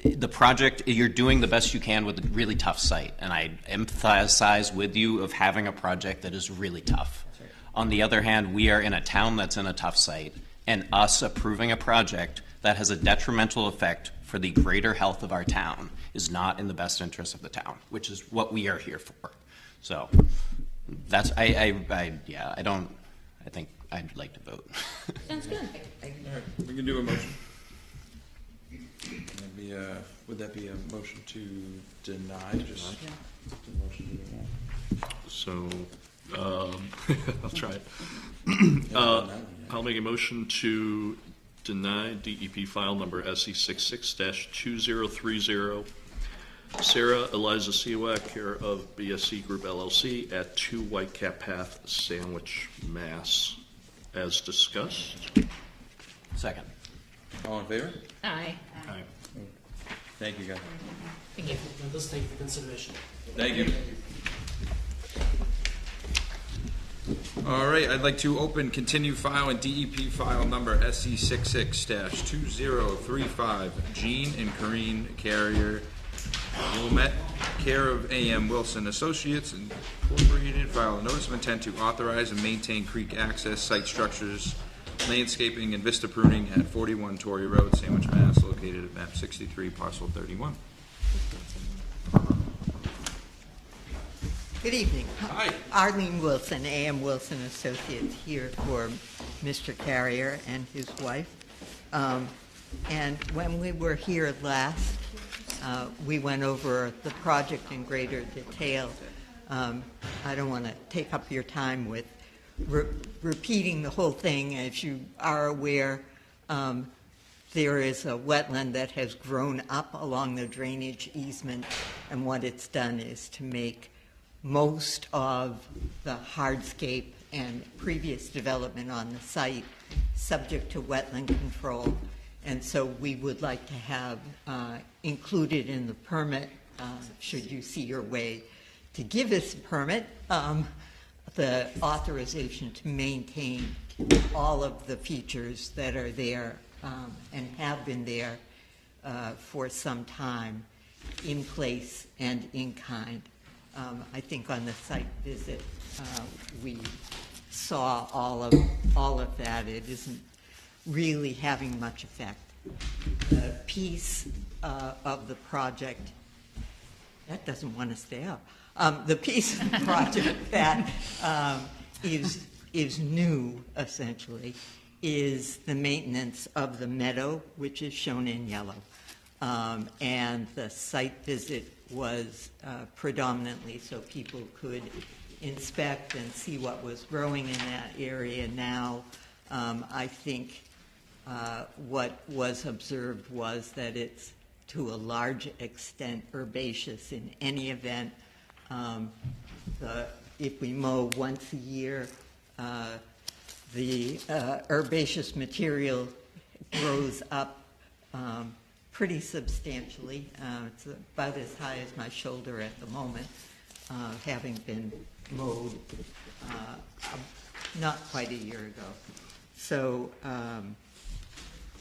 the project, you're doing the best you can with a really tough site, and I empathize with you of having a project that is really tough. Right. On the other hand, we are in a town that's in a tough site, and us approving a project that has a detrimental effect for the greater health of our town is not in the best interest of the town, which is what we are here for. So that's, I think I'd like to vote. Sounds good. All right, we can do a motion. Would that be a motion to deny? Just a motion to deny. So, I'll try it. I'll make a motion to deny DEP file number SE66-2030. Sarah Eliza Siwak, care of BSC Group LLC at 2 Whitecap Path, Sandwich, Mass, as discussed. Second. All in favor? Aye. Aye. Thank you, guys. Thank you. Let's take the consideration. Thank you. All right, I'd like to open continue file and DEP file number SC66-2035, Jean and Corrine Carrier Wilmette, care of AM Wilson Associates Incorporated, file a notice of intent to authorize and maintain creek access, site structures, landscaping, and vista pruning at 41 Torrey Road, Sandwich, Mass., located at map 63, parcel 31. Good evening. Hi. Arlene Wilson, AM Wilson Associates, here for Mr. Carrier and his wife. And when we were here last, we went over the project in greater detail. I don't want to take up your time with repeating the whole thing. As you are aware, there is a wetland that has grown up along the drainage easement, and what it's done is to make most of the hardscape and previous development on the site subject to wetland control. And so we would like to have included in the permit should you see your way to give us a permit, the authorization to maintain all of the features that are there and have been there for some time in place and in kind. I think on the site visit we saw all of that. It isn't really having much effect. The piece of the project that doesn't want to stay up. The piece of the project that is new, essentially, is the maintenance of the meadow, which is shown in yellow. And the site visit was predominantly so people could inspect and see what was growing in that area. Now, I think what was observed was that it's to a large extent herbaceous in any event. If we mow once a year, the herbaceous material grows up pretty substantially. It's about as high as my shoulder at the moment, having been mowed not quite a year ago. So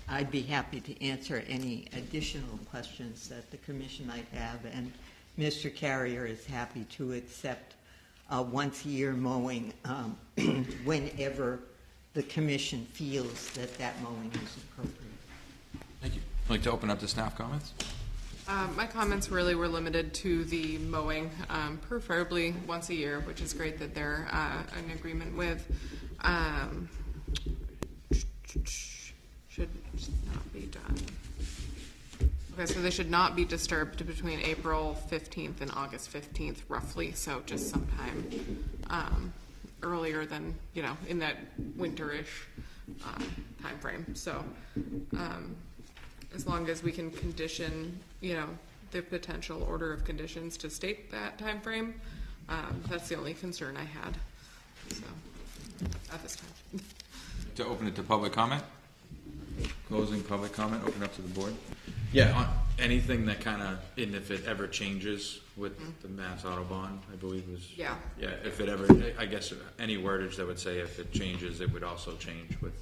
I'd be happy to answer any additional questions that the commission might have, and Mr. Carrier is happy to accept once a year mowing whenever the commission feels that that mowing is appropriate. Thank you. I'd like to open up to staff comments. My comments really were limited to the mowing, preferably once a year, which is great that they're in agreement with. Should not be done. Okay, so they should not be disturbed between April 15th and August 15th, roughly. So just sometime earlier than, in that winterish time frame. So as long as we can condition, the potential order of conditions to state that time frame, that's the only concern I had. So at this time. To open it to public comment. Closing public comment, open up to the board. Yeah, on anything that kind of, and if it ever changes with the Mass Autobahn, I believe was. Yeah, if it ever, I guess any wordage that would say if it changes, it would also change with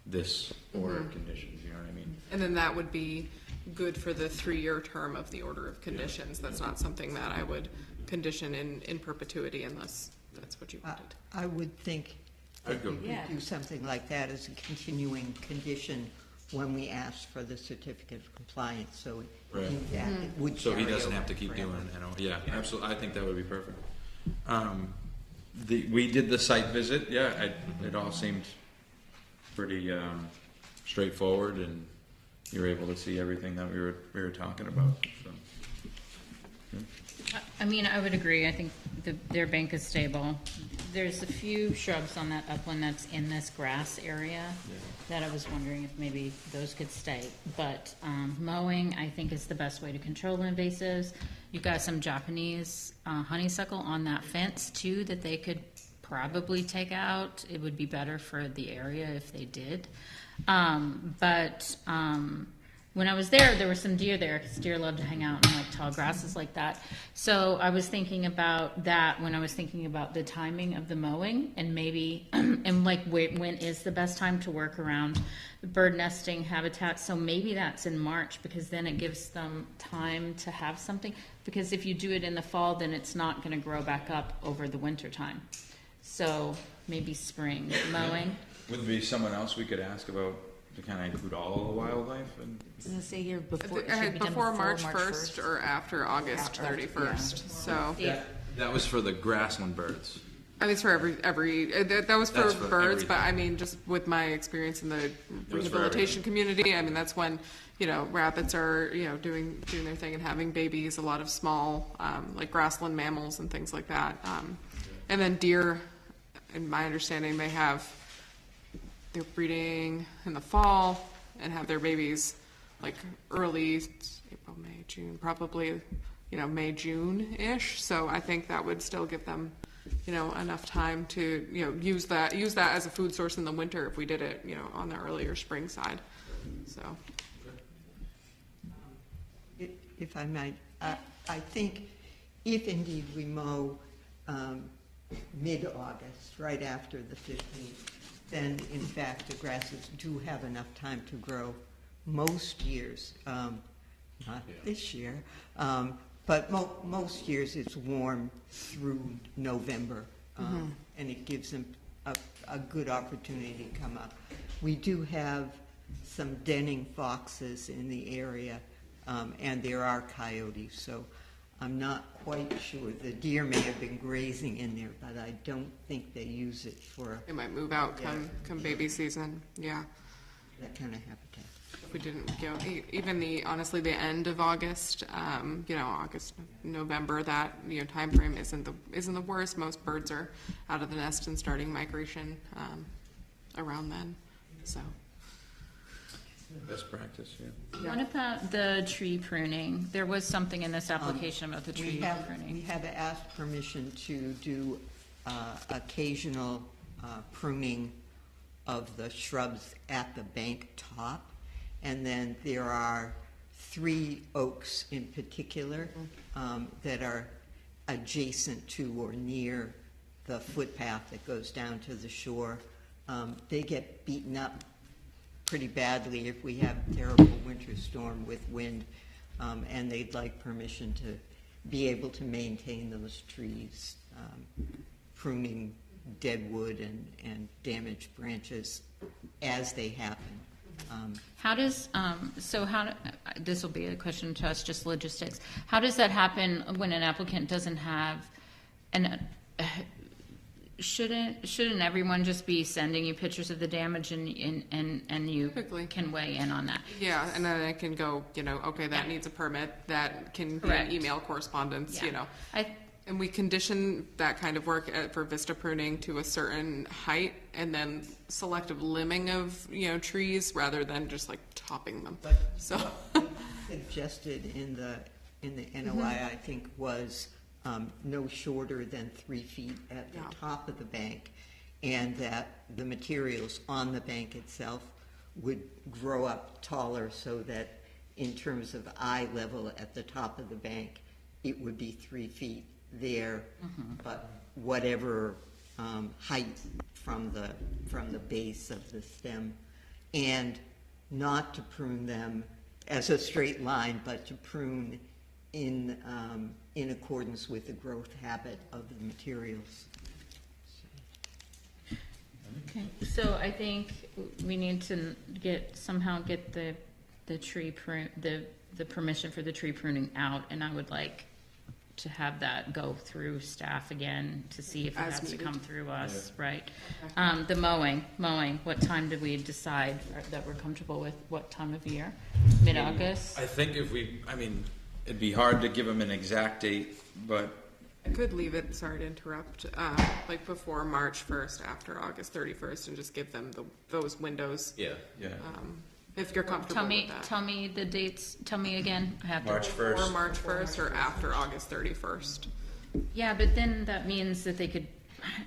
this order of conditions, you know what I mean? And then that would be good for the 3-year term of the order of conditions. That's not something that I would condition in perpetuity unless that's what you wanted. I would think we could do something like that as a continuing condition when we ask for the certificate of compliance. So in fact, it would so he carry doesn't over have to keep forever. doing it. Yeah, absolutely. I think that would be perfect. We did the site visit. Yeah, it all seemed pretty straightforward, and you were able to see everything that we were talking about. So. I mean, I would agree. I think their bank is stable. There's a few shrubs on that upland that's in this grass area that I was wondering if maybe those could stay. But mowing, I think, is the best way to control the invasives. You've got some Japanese honeysuckle on that fence, too, that they could probably take out. It would be better for the area if they did. When I was there were some deer there because deer love to hang out in like tall grasses like that. So I was thinking about that when I was thinking about the timing of the mowing and maybe, and like when is the best time to work around the bird nesting habitat. So maybe that's in March because then it gives them time to have something. Because if you do it in the fall, then it's not going to grow back up over the winter time. So maybe spring mowing. Would there be someone else we could ask about to kind of include all the wildlife? And I was going to say here before, before March 1st or after August 31st. Yeah. So that was for the grassland birds. I mean, it's for every that was for birds, everything. but I mean, just with my experience in the rehabilitation community, I mean, that's when, rabbits are, doing their thing and having babies, a lot of small, like grassland mammals and things like that. And then deer, in my understanding, they're breeding in the fall and have their babies like early April, May, June, probably, May, June-ish. So I think that would still give them, enough time to, use that as a food source in the winter if we did it, on the earlier spring side. So. If I might, I think if indeed we mow mid-August, right after the 15th, then in fact the grasses do have enough time to grow most years, not this year, but most years it's warm through November, and it gives them a good opportunity to come up. We do have some denning foxes in the area, and there are coyotes, so I'm not quite sure. The deer may have been grazing in there, but I don't think they use it for It might move out come baby season, yeah. that kind of habitat. If we didn't go, even honestly, the end of August, August, November, that, time frame isn't the worst. Most birds are out of the nest and starting migration, around then, so. Best practice, yeah. What about the tree pruning? There was something in this application about the tree pruning. We have asked permission to do occasional pruning of the shrubs at the bank top. And then there are 3 oaks in particular that are adjacent to or near the footpath that goes down to the shore. They get beaten up pretty badly if we have a terrible winter storm with wind, and they'd like permission to be able to maintain those trees, pruning dead wood and damaged branches as they happen. How does, this will be a question to us, just logistics. How does that happen when an applicant doesn't have, shouldn't everyone just be sending you pictures of the damage and you Typically. can weigh in on that? Yeah, and then I can go, okay, that needs a permit, that can be Correct. an email correspondence, Yeah. And we condition that kind of work for vista pruning to a certain height and then selective limbing of, trees rather than just like topping them. So Suggested in the NOI, I think, was no shorter than 3 feet at the top of the bank, and that the materials on the bank itself would grow up taller so that in terms of eye level at the top of the bank, it would be 3 feet there, but whatever height from the base of the stem, and not to prune them as a straight line, but to prune in accordance with the growth habit of the materials. Okay, so I think we need to somehow get the tree the permission for the tree pruning out, and I would like to have that go through staff again to see if it As has to needed. come through us, right? The mowing, what time did we decide that we're comfortable with? What time of year? Mid-August? I think it'd be hard to give them an exact date, but I could leave it, sorry to interrupt, like before March 1st, after August 31st, and just give them those windows. yeah. If you're comfortable with that. Tell me the dates, tell me again. I have to- March 1st. Or March 1st or after August 31st. Yeah, but then that means that they could,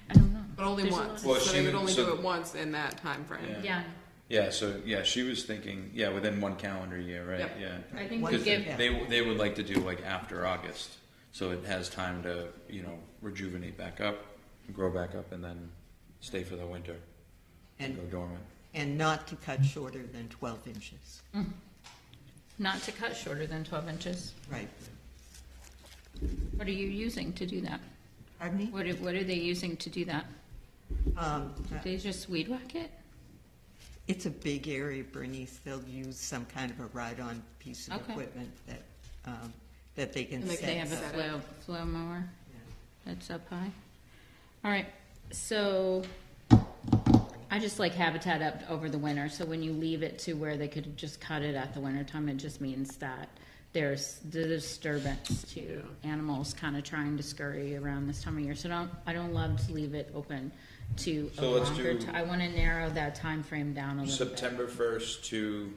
I don't know. But only There's a once. lot Well, So she they would would- only so- do it once in that time frame. Yeah. Yeah, She was thinking, within 1 calendar year, right? Yep. Yeah. I think we Because give, they would like to do like after August, so it has time to, rejuvenate back up, grow back up, and then stay for the winter and go dormant. And not to cut shorter than 12 inches. not to cut shorter than 12 inches. Right. What are you using to do that? Pardon me? What are they using to do that? They just weed whack it? It's a big area, Bernice. They'll use some kind of a ride-on piece of Okay. equipment that they can And they set. They have a flow mower that's up high? All right, so I just like habitat up over the winter, so when you leave it to where they could just cut it at the winter time, it just means that there's the disturbance to animals kind of trying to scurry around this time of year. So I don't love to leave it open to a So let's longer do- I want to narrow that time frame down a little bit. September 1st to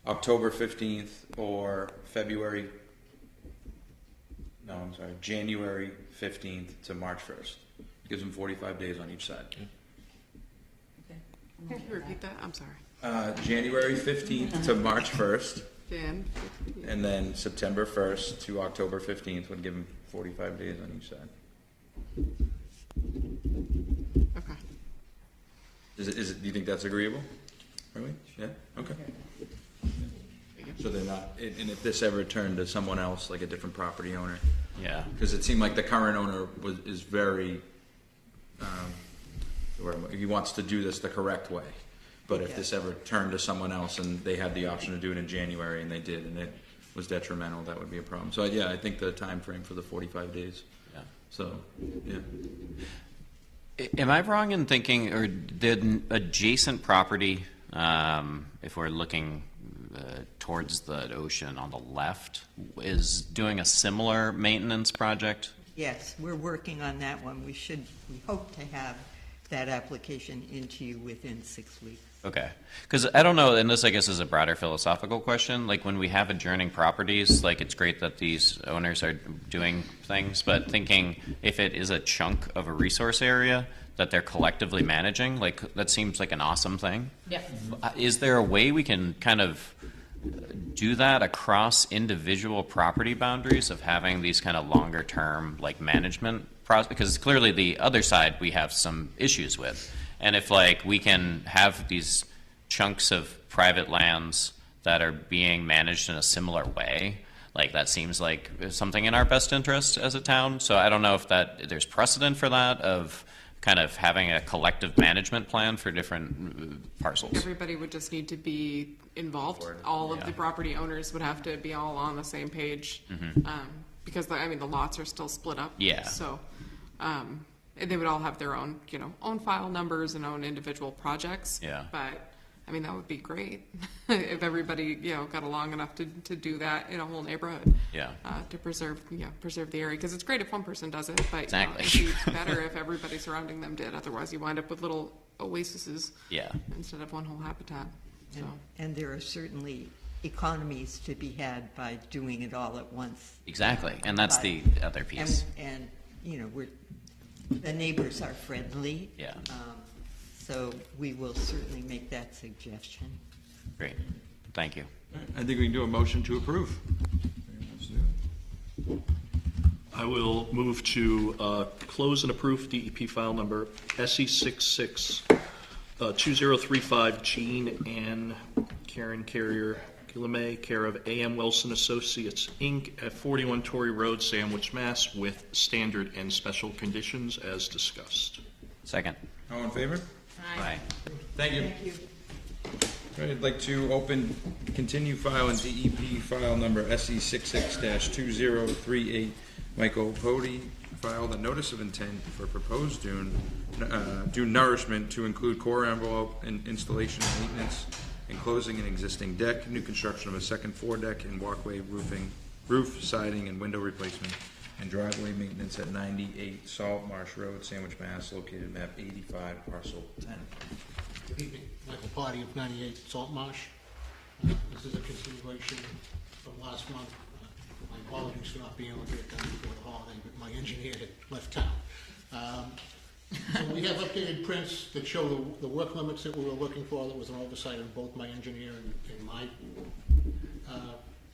October 15th or January 15th to March 1st. Gives them 45 days on each side. Can you repeat that? I'm sorry. January 15th to March 1st Jan. And then September 1st to October 15th would give them 45 days on each side. Okay. Is it, do you think that's agreeable? Really? Yeah? Okay. So they're not, and if this ever turned to someone else, like a different property owner? Yeah. Because it seemed like the current owner is very, he wants to do this the correct way. But if this ever turned to someone else and they had the option to do it in January and they did, and it was detrimental, that would be a problem. So yeah, I think the time frame for the 45 days. Yeah. So, yeah. Am I wrong in thinking, or did adjacent property, if we're looking towards the ocean on the left, is doing a similar maintenance project? Yes, we're working on that one. We hope to have that application into you within 6 weeks. Okay. Because I don't know, and this I guess is a broader philosophical question, like when we have adjourning properties, like it's great that these owners are doing things, but thinking if it is a chunk of a resource area that they're collectively managing, like that seems like an awesome thing. Yeah. Is there a way we can kind of do that across individual property boundaries of having these kind of longer term like management process? Because clearly the other side we have some issues with. And if like we can have these chunks of private lands that are being managed in a similar way, like that seems like something in our best interest as a town. So I don't know if there's precedent for that, of kind of having a collective management plan for different parcels. Everybody would just need to be involved. All of the property owners would have to be all on the same page, because the lots are still split up. Yeah. So, and they would all have their own, own file numbers and own individual projects. Yeah. But that would be great if everybody, got along enough to do that in a whole neighborhood. Yeah. To preserve the area, because it's great if one person does it, but Exactly. it'd be better if everybody surrounding them did. Otherwise, you wind up with little oases. Yeah. Instead of one whole habitat. So. And there are certainly economies to be had by doing it all at once. Exactly, and that's the other piece. And the neighbors are friendly. Yeah. So we will certainly make that suggestion. Great, thank you. I think we can do a motion to approve. I will move to close and approve DEP file number SE66 2035 Jean Ann Karen Carrier Guillemette, care of AM Wilson Associates, Inc., at 41 Torrey Road, Sandwich, Mass., with standard and special conditions as discussed. Second. All in favor? Aye. Thank you. Thank you. All right, I'd like to continue file in DEP file number SE66-2038. Michael Pody filed a notice of intent for proposed dune nourishment to include core envelope and installation and maintenance, enclosing an existing deck, new construction of a second floor deck and walkway roof, siding, and window replacement, and driveway maintenance at 98 Salt Marsh Road, Sandwich, Mass., located map 85, parcel 10. Good evening, Michael Potty of 98 Salt Marsh. This is a continuation from last month. My apologies for not being able to get it done before the holiday, but my engineer had left town. So we have updated prints that show the work limits that we were looking for. That was an oversight on both my engineer and my,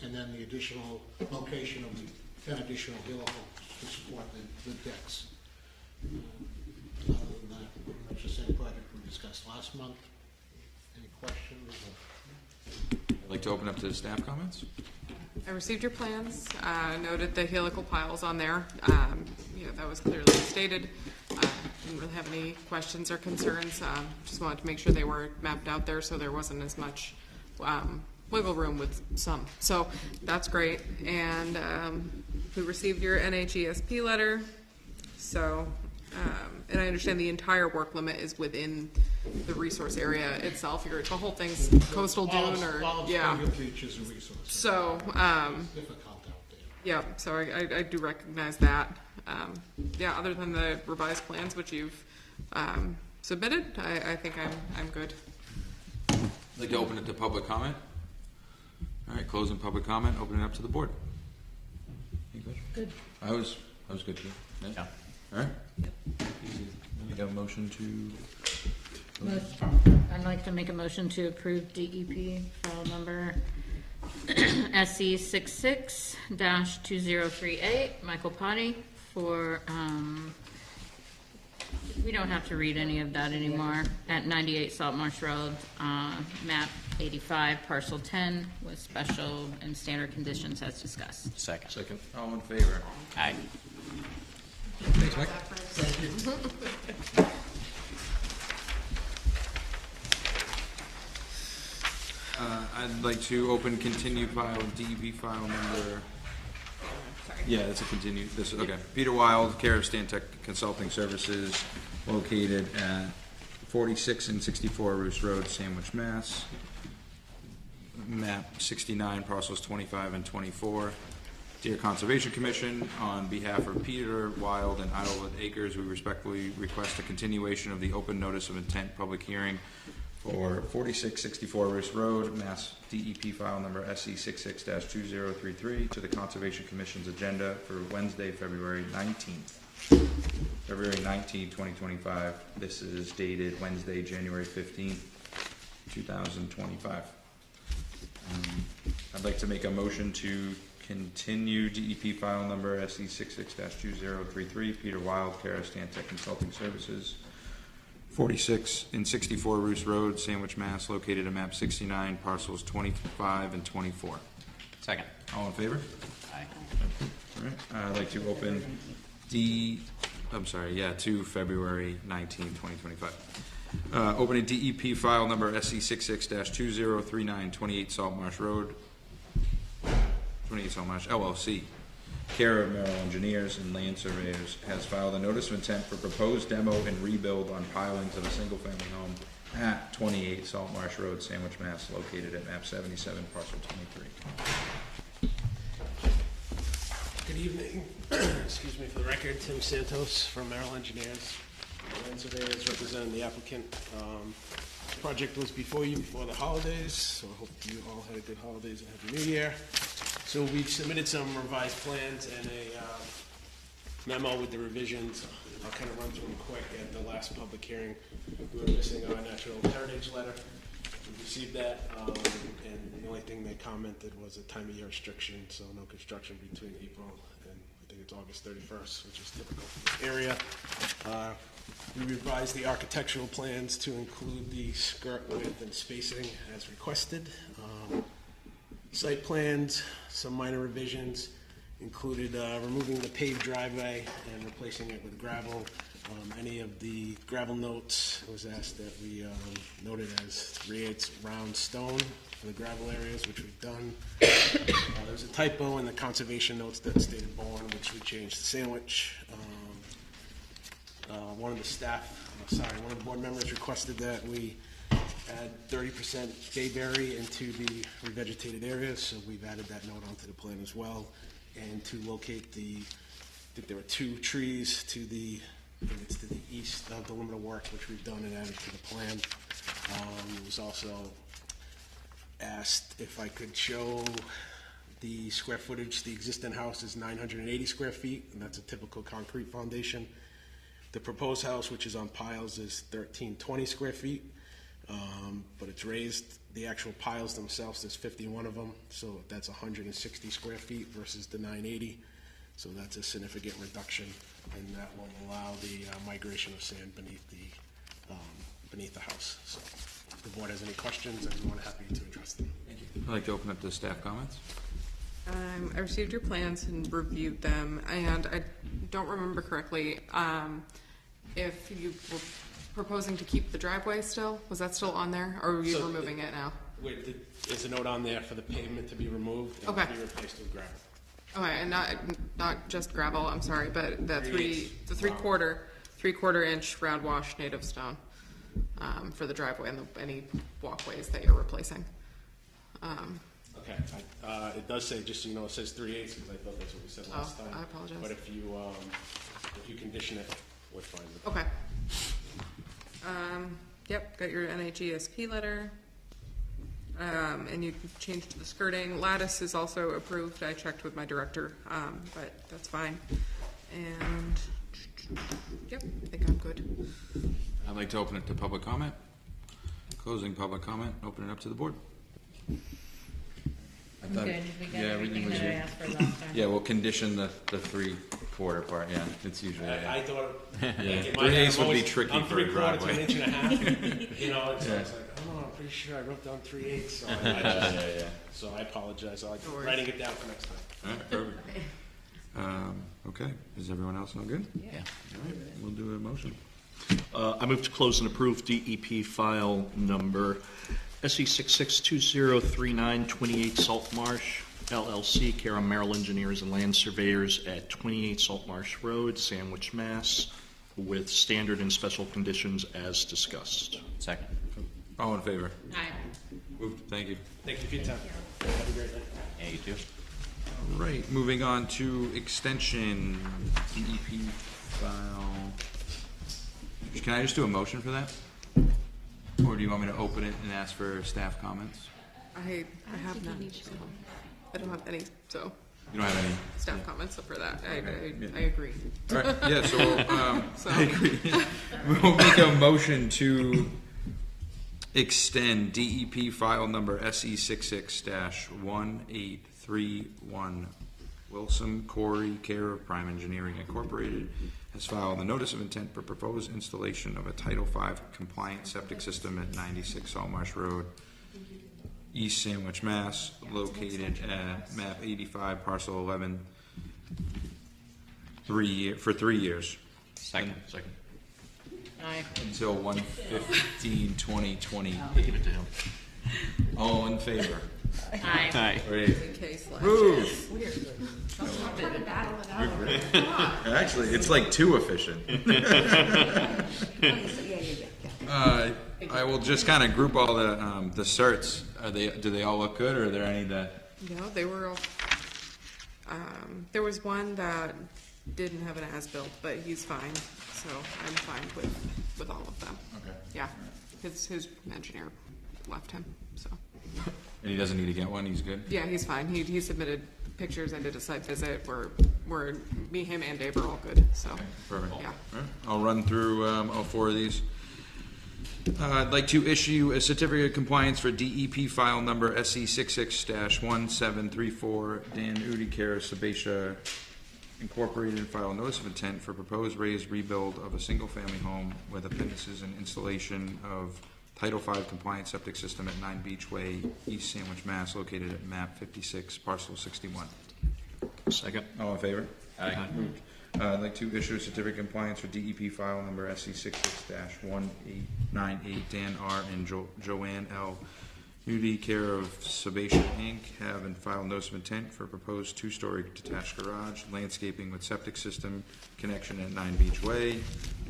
and then the additional location of the 10 additional helicopters to support the decks. Other than that, pretty much the same project we discussed last month. Any questions? I'd like to open up to staff comments. I received your plans, noted the helical piles on there. That was clearly stated. Didn't really have any questions or concerns. Just wanted to make sure they were mapped out there so there wasn't as much wiggle room with some. So that's great. And we received your NHESP letter. So, and I understand the entire work limit is within the resource area itself. The whole thing's coastal dune, or yeah. Beaches and resources. So, Difficult out there. yeah. So I do recognize that. Other than the revised plans which you've submitted, I think I'm good. I'd like to open it to public comment. All right, closing public comment, open it up to the board. You good? Good. I was good too. Yeah. All right. Yep. You got a motion to? I'd like to make a motion to approve DEP file number SE 66-2038, Michael Potty for, we don't have to read any of that anymore, at 98 Salt Marsh Road, map 85, parcel 10, with special and standard conditions as discussed. Second. All in favor? Aye. Thanks, Mike. I'd like to open continued file, DEP file number. Yeah, it's a continued, this, okay. Peter Wild, care of Stantec Consulting Services, located at 46 and 64 Roos Road, Sandwich, Mass. Map 69, parcels 25 and 24. Dear Conservation Commission, on behalf of Peter Wild and Idlewood Acres, we respectfully request a continuation of the open notice of intent public hearing for 4664 Roos Road, Mass DEP file number SE 66-2033 to the Conservation Commission's agenda for Wednesday, February 19th. February 19th, 2025. This is dated Wednesday, January 15th, 2025. I'd like to make a motion to continue DEP file number SE 66-2033, Peter Wild, care of Stantec Consulting Services, 46 and 64 Roos Road, Sandwich, Mass, located at map 69, parcels 25 and 24. Second. All in favor? Aye. All right. I'd like to open to February 19, 2025. Opening DEP file number SE 66-2039, 28 Salt Marsh Road, 28 Salt Marsh, LLC. Care of Merrill Engineers and Land Surveyors has filed a notice of intent for proposed demo and rebuild on pilings of a single-family home at 28 Salt Marsh Road, Sandwich, Mass, located at map 77, parcel 23. Good evening. Excuse me for the record. Tim Santos from Merrill Engineers. Land Surveyors representing the applicant. The project was before you before the holidays, so I hope you all had a good holidays and Happy New Year. So we've submitted some revised plans and a memo with the revisions. I'll kind of run through them quick. At the last public hearing, we were missing our natural heritage letter. We received that, and the only thing they commented was a time of year restriction, so no construction between April and I think it's August 31st, which is typical for this area. We revised the architectural plans to include the skirt width and spacing as requested. Site plans, some minor revisions, included removing the paved driveway and replacing it with gravel. Any of the gravel notes, it was asked that we noted as 3/8 round stone for the gravel areas, which we've done. There was a typo in the conservation notes that stated Bourne, which we changed to Sandwich. One of the board members requested that we add 30% bayberry into the revegetated areas, so we've added that note onto the plan as well. And to locate I think there were 2 trees to the east of the limit of work, which we've done and added to the plan. It was also asked if I could show the square footage. The existing house is 980 square feet, and that's a typical concrete foundation. The proposed house, which is on piles, is 1320 square feet, but it's raised. The actual piles themselves, there's 51 of them, so that's 160 square feet versus the 980. So that's a significant reduction, and that will allow the migration of sand beneath the house. So if the board has any questions, I'm more than happy to address them. Thank you. I'd like to open up the staff comments. I received your plans and reviewed them, and I don't remember correctly if you were proposing to keep the driveway still. Was that still on there, or are you removing it now? There's a note on there for the pavement to be removed and to be replaced with gravel. Okay, and not just gravel. I'm sorry, but the three-quarter inch round wash native stone for the driveway and any walkways that you're replacing. Okay, it does say, just so you know, it says 3/8 because I thought that's what we said last time. I apologize. But if you condition it, we're fine with it. Okay. Yep, got your NHESP letter. And you changed the skirting. Lattice is also approved. I checked with my director, but that's fine. And yep, I think I'm good. I'd like to open it to public comment. Closing public comment, open it up to the board. I thought- Good, we got yeah, everything was that I good. asked for last time. Yeah, we'll condition the 3/4 part, yeah, it's usually. I thought, like, Yeah. in my 3/8 head, would be I'm tricky I'm for a 3/4 to driveway. an inch and a half, you know, and so Yeah. it's like, oh, I'm pretty sure I wrote down 3/8, so Yeah. so I apologize, I like No worries. writing it down for next time. All right, perfect. Okay, is everyone else all good? Yeah. All right, we'll do a motion. I move to close and approve DEP file number SE 662039 28 Salt Marsh LLC, care of Merrill Engineers and Land Surveyors at 28 Salt Marsh Road, Sandwich, Mass, with standard and special conditions as discussed. Second. All in favor? Aye. Moved, thank you. Thank you for your time. Have a great night. Yeah, you too. All right, moving on to extension, DEP file. Can I just do a motion for that? Or do you want me to open it and ask for staff comments? I have none, so I don't have any, so You don't have any? staff comments for that. Yeah. I agree. All right, yeah, so, So- I agree. We'll make a motion to extend DEP file number SE 66-1831 Wilson Corey, care of Prime Engineering Incorporated, has filed a notice of intent for proposed installation of a Title V compliant septic system at 96 Saltmarsh Road, East Sandwich, Mass, located at map 85, parcel 11, for 3 years. Second. Second. Aye. Until 1/15/2020. Give it to him. All in favor? Aye. Great. In case like. Move. Battle it out. Actually, it's like too efficient. I will just kind of group all the certs. Do they all look good, or are there any that? No, they were all, there was one that didn't have an as-built, but he's fine, so I'm fine with all of them. Okay. Yeah, his engineer left him, so. And he doesn't need to get one. He's good. Yeah, he's fine. He submitted pictures and did a site visit. We're me, him, and Dave are all good, so. Perfect. Yeah. All right. I'll run through all 4 of these. I'd like to issue a certificate of compliance for DEP file number SE 66-1734 Dan Udi, care of Sebacia Incorporated, file notice of intent for proposed raised rebuild of a single-family home with appendices and installation of Title V compliant septic system at 9 Beach Way, East Sandwich, Mass, located at map 56, parcel 61. Second. All in favor? Aye. Moved. I'd like to issue a certificate of compliance for DEP file number SC 66-1898 Dan R. and Joanne L. Nudie, care of Sebacia Inc., have and file notice of intent for proposed 2-story detached garage, landscaping with septic system connection at 9 Beach Way,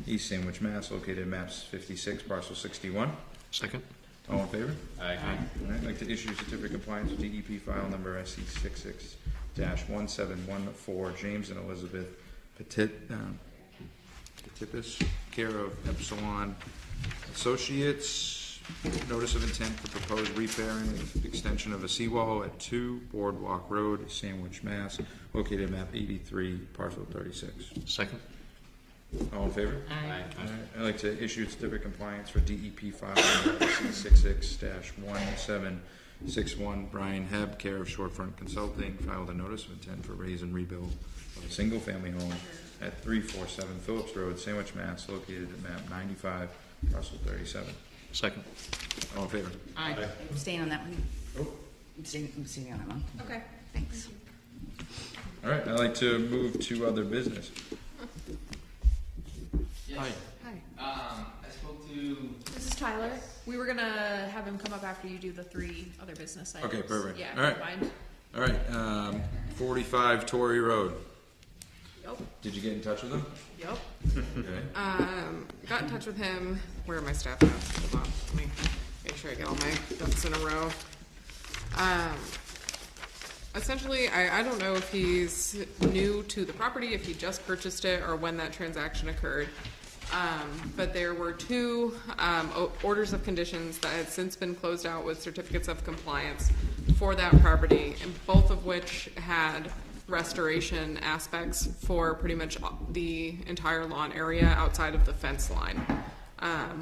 East Sandwich, Mass, located at maps 56, parcel 61. Second. All in favor? Aye. All right, I'd like to issue a certificate of compliance with DEP file number SC 66-1714 James and Elizabeth Petipis, care of Epsilon Associates, notice of intent for proposed repairing and extension of a seawall at 2 Boardwalk Road, Sandwich, Mass, located at map 83, parcel 36. Second. All in favor? Aye. All right, I'd like to issue a certificate of compliance for DEP file number 66-1761 Brian Hebb, care of Shorefront Consulting, filed a notice of intent for raise and rebuild of a single-family home at 347 Phillips Road, Sandwich, Mass, located at map 95, parcel 37. Second. All in favor? Aye. Abstain on that one. Oh. Abstaining on that one. Okay. Thanks. All right, I'd like to move to other business. Hi. I spoke to. This is Tyler. We were gonna have him come up after you do the 3 other business items. Okay, perfect. Yeah, All right. never mind. All right, 45 Torrey Road. Yep. Did you get in touch with him? Yep. Okay. Got in touch with him. Where are my staff notes? Hold on. Let me make sure I get all my ducks in a row. Essentially, I don't know if he's new to the property, if he just purchased it, or when that transaction occurred. But there were 2 orders of conditions that had since been closed out with certificates of compliance for that property, and both of which had restoration aspects for pretty much the entire lawn area outside of the fence line.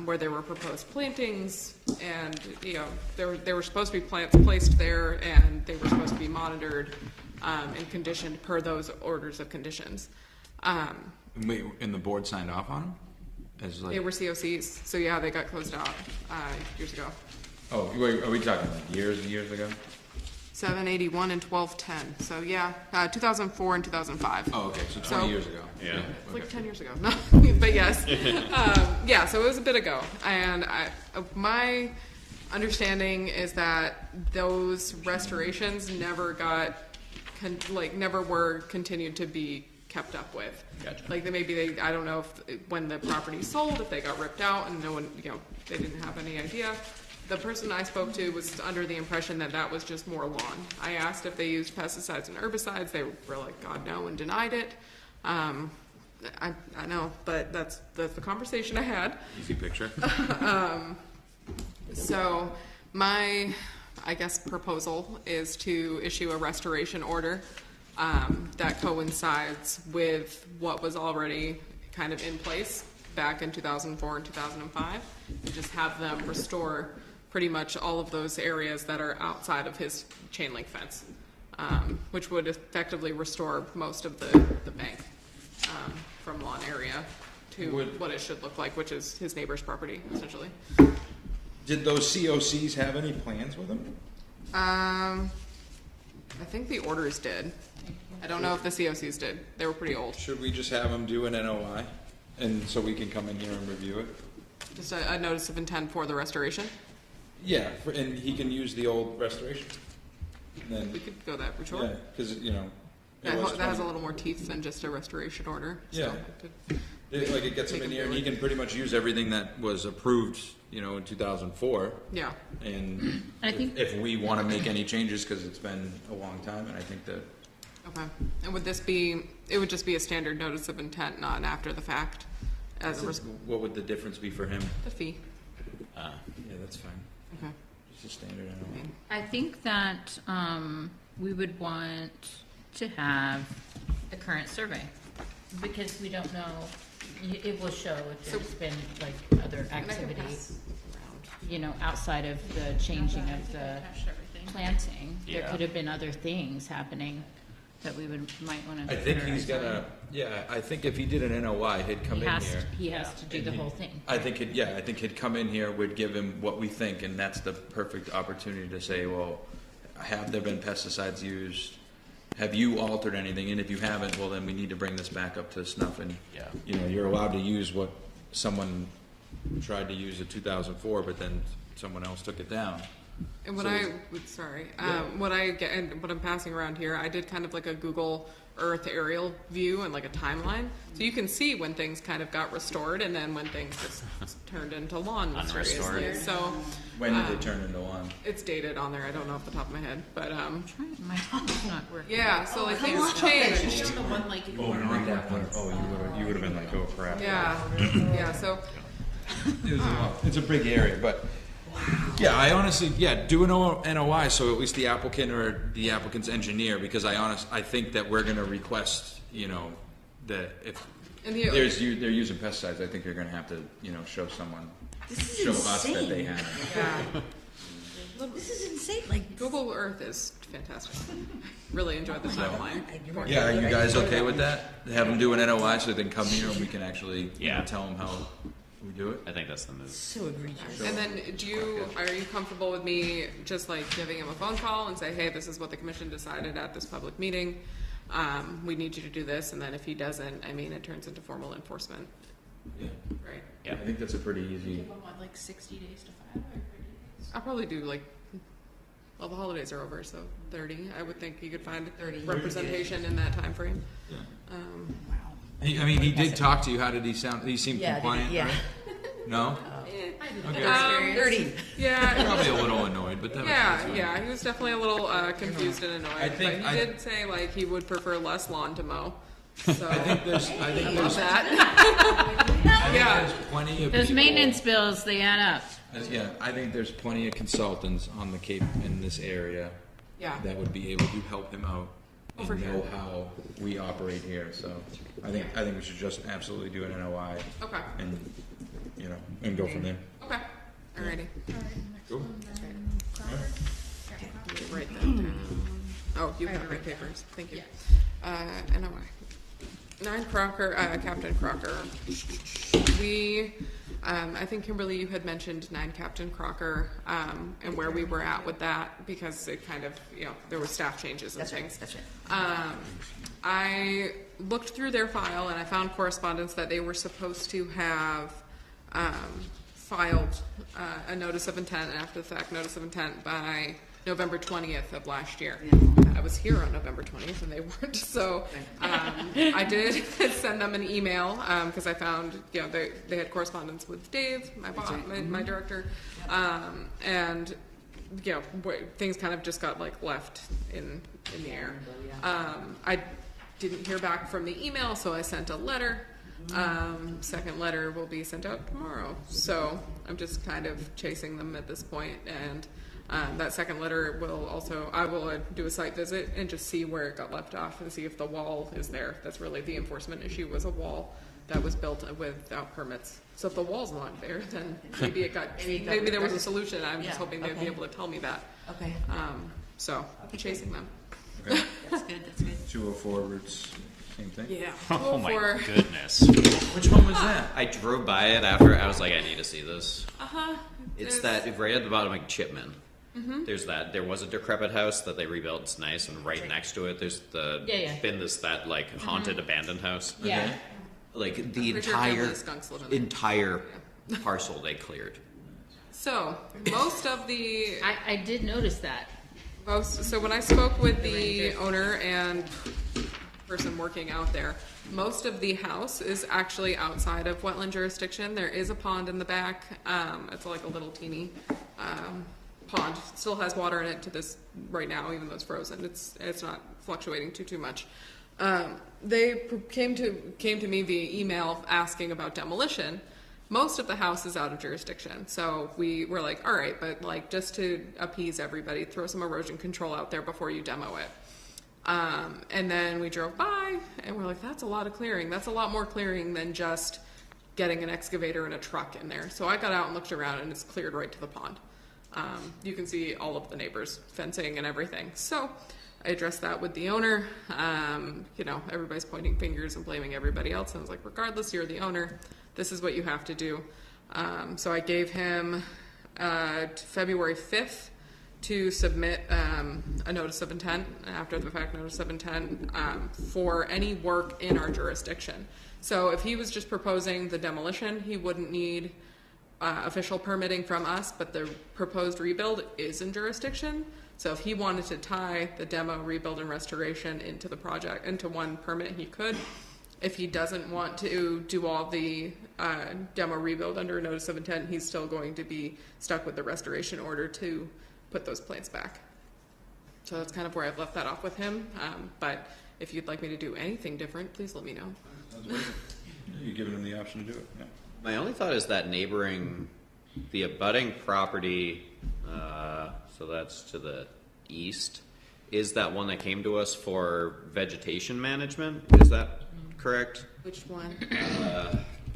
where there were proposed plantings, and, you know, there were supposed to be plants placed there, and they were supposed to be monitored and conditioned per those orders of conditions. Wait, and the board signed off on them? As like, They were COCs, so yeah, they got closed out years ago. oh, wait, are we talking like years and years ago? 781 and 1210. So yeah, 2004 and 2005. Oh, okay, so 20 years ago. Yeah. Like 10 years ago. No, but yes. Yeah, so it was a bit ago. And my understanding is that those restorations never got, never were continued to be kept up with. Gotcha. Like I don't know if when the property sold, if they got ripped out and no one, you know, they didn't have any idea. The person I spoke to was under the impression that that was just more lawn. I asked if they used pesticides and herbicides. They were like, God, no, and denied it. I know, but that's the conversation I had. Easy picture. So my, I guess, proposal is to issue a restoration order that coincides with what was already kind of in place back in 2004 and 2005, and just have them restore pretty much all of those areas that are outside of his chain link fence, which would effectively restore most of the bank from lawn area to what it should look like, which is his neighbor's property, essentially. Did those COCs have any plans with them? I think the orders did. I don't know if the COCs did. They were pretty old. Should we just have them do an NOI, and so we can come in here and review it? Just a notice of intent for the restoration? Yeah, and he can use the old restoration. And then, We could go that for sure. yeah, because, you know. it That, was that has a 20 little more teeth than just a restoration order. Yeah. So It gets him Make in him here, do and he it. can pretty much use everything that was approved, you know, in 2004. yeah. And I think- if we want to make any changes, because it's been a long time, and I think that, Okay. And would this be, it would just be a standard notice of intent, not an after the fact, as a what would the difference be for him? the fee? Yeah, that's fine. Okay. Just a standard NOI. I think that we would want to have a current survey, because we don't know, it will show if there's been like other activity, you know, outside of the changing of the planting. There Yeah. could have been other things happening that we might want to I think consider. he's gonna, yeah, I think if he did an NOI, he'd come in here. He has to do the whole thing. I think I think he'd come in here, we'd give him what we think, and that's the perfect opportunity to say, well, have there been pesticides used? Have you altered anything? And if you haven't, well, then we need to bring this back up to snuff. And, you know, you're allowed to use what someone tried to use in 2004, but then someone else took it down. And what So what I get, and what I'm passing around here, I did kind of like a Google Earth aerial view and like a timeline. So you can see when things kind of got restored and then when things just turned into lawn mysteriously. Unrestored. So When did they turn into lawn? it's dated on there. I don't know off the top of my head, but My phone's not working. yeah. So like things changed. The one like you Oh, not that one. Oh, you would have been like, oh crap. Yeah, yeah. So It's a big area, but yeah, I honestly, do an NOI, so at least the applicant or the applicant's engineer, because I think that we're going to request, you know, that if And the- they're using pesticides, I think you're going to have to, you know, show someone, This is show us that insane. they have. yeah. This is insane, like. Google Earth is fantastic. Really enjoyed the timeline. Yeah, are you guys okay with that? Have them do an NOI so they can come here and we can actually you know, tell them how we do it? I think that's the move. So egregious. And then are you comfortable with me just like giving him a phone call and say, hey, this is what the commission decided at this public meeting. We need you to do this. And then if he doesn't, I mean, it turns into formal enforcement. Yeah. Right. Yeah, I think that's a pretty easy. like 60 days to file or 30 days? I'll probably do like, well, the holidays are over, so 30. I would think you could find 30. representation in that time frame. Yeah. I mean, he did talk to you. How did he sound? He seemed compliant, yeah. right? No? Okay. 30. Yeah. Probably a little annoyed, but that was that's fine. Yeah, he was definitely a little confused and annoyed. I think but he did say like he would prefer less lawn to mow. So I think there's that. Yeah. there's plenty of Those people- maintenance bills, they add up. Yeah, I think there's plenty of consultants on the Cape in this area Yeah. that would be able to help him out and for know sure. how we operate here. So I think we should just absolutely do an NOI Okay. and you know, and go from there. Okay, alrighty. Cool. Write that down. Oh, you have the right papers, thank you. NOI. 9 Crocker, Captain Crocker. We, I think Kimberly, you had mentioned 9 Captain Crocker, and where we were at with that, because it kind of, you know, there were staff changes and things. That's right. I looked through their file and I found correspondence that they were supposed to have filed a notice of intent, an after the fact notice of intent by November 20th of last year. I was here on November 20th and they weren't, so I did send them an email because I found, you know, they had correspondence with Dave, my boss, my director, and you know, things kind of just got like left in the air. I didn't hear back from the email, so I sent a letter. Second letter will be sent out tomorrow, so I'm just kind of chasing them at this point, and that second letter will also, I will do a site visit and just see where it got left off and see if the wall is there. That's really the enforcement issue, was a wall that was built without permits. So if the wall's not there, then maybe it got, maybe there was a solution. I'm just hoping they'd be able to tell me that. Okay. So I'm chasing them. Okay. That's good, that's good. 204 routes, same thing? Yeah. Oh my 204. goodness. Which one was that? I drove by it after, I was like, I need to see this. Uh-huh. It's that, right at the bottom of Chipman. Mm-hmm. There's that. There was a decrepit house that they rebuilt. It's nice, and right next to it, there's been that like haunted abandoned house. Yeah. Okay. Like the Pretty sure family skunks live in there. entire parcel they cleared. So most of the I did notice that. so when I spoke with the owner and person working out there, most of the house is actually outside of wetland jurisdiction. There is a pond in the back. It's like a little teeny pond. It still has water in it to this right now, even though it's frozen. It's not fluctuating too much. They came to me via email asking about demolition. Most of the house is out of jurisdiction, so we were like, all right, but like just to appease everybody, throw some erosion control out there before you demo it. And then we drove by, and we're like, that's a lot of clearing. That's a lot more clearing than just getting an excavator and a truck in there. So I got out and looked around, and it's cleared right to the pond. You can see all of the neighbors, fencing and everything. So I addressed that with the owner. You know, everybody's pointing fingers and blaming everybody else. And I was like, regardless, you're the owner. This is what you have to do. So I gave him February 5th to submit a notice of intent, after the fact notice of intent, for any work in our jurisdiction. So if he was just proposing the demolition, he wouldn't need official permitting from us, but the proposed rebuild is in jurisdiction. So if he wanted to tie the demo, rebuild, and restoration into the project, into one permit, he could. If he doesn't want to do all the demo rebuild under a notice of intent, he's still going to be stuck with the restoration order to put those plants back. So that's kind of where I've left that off with him. But if you'd like me to do anything different, please let me know. You're giving him the option to do it. Yeah. My only thought is that the abutting property, so that's to the east, is that one that came to us for vegetation management? Is that correct? Which one?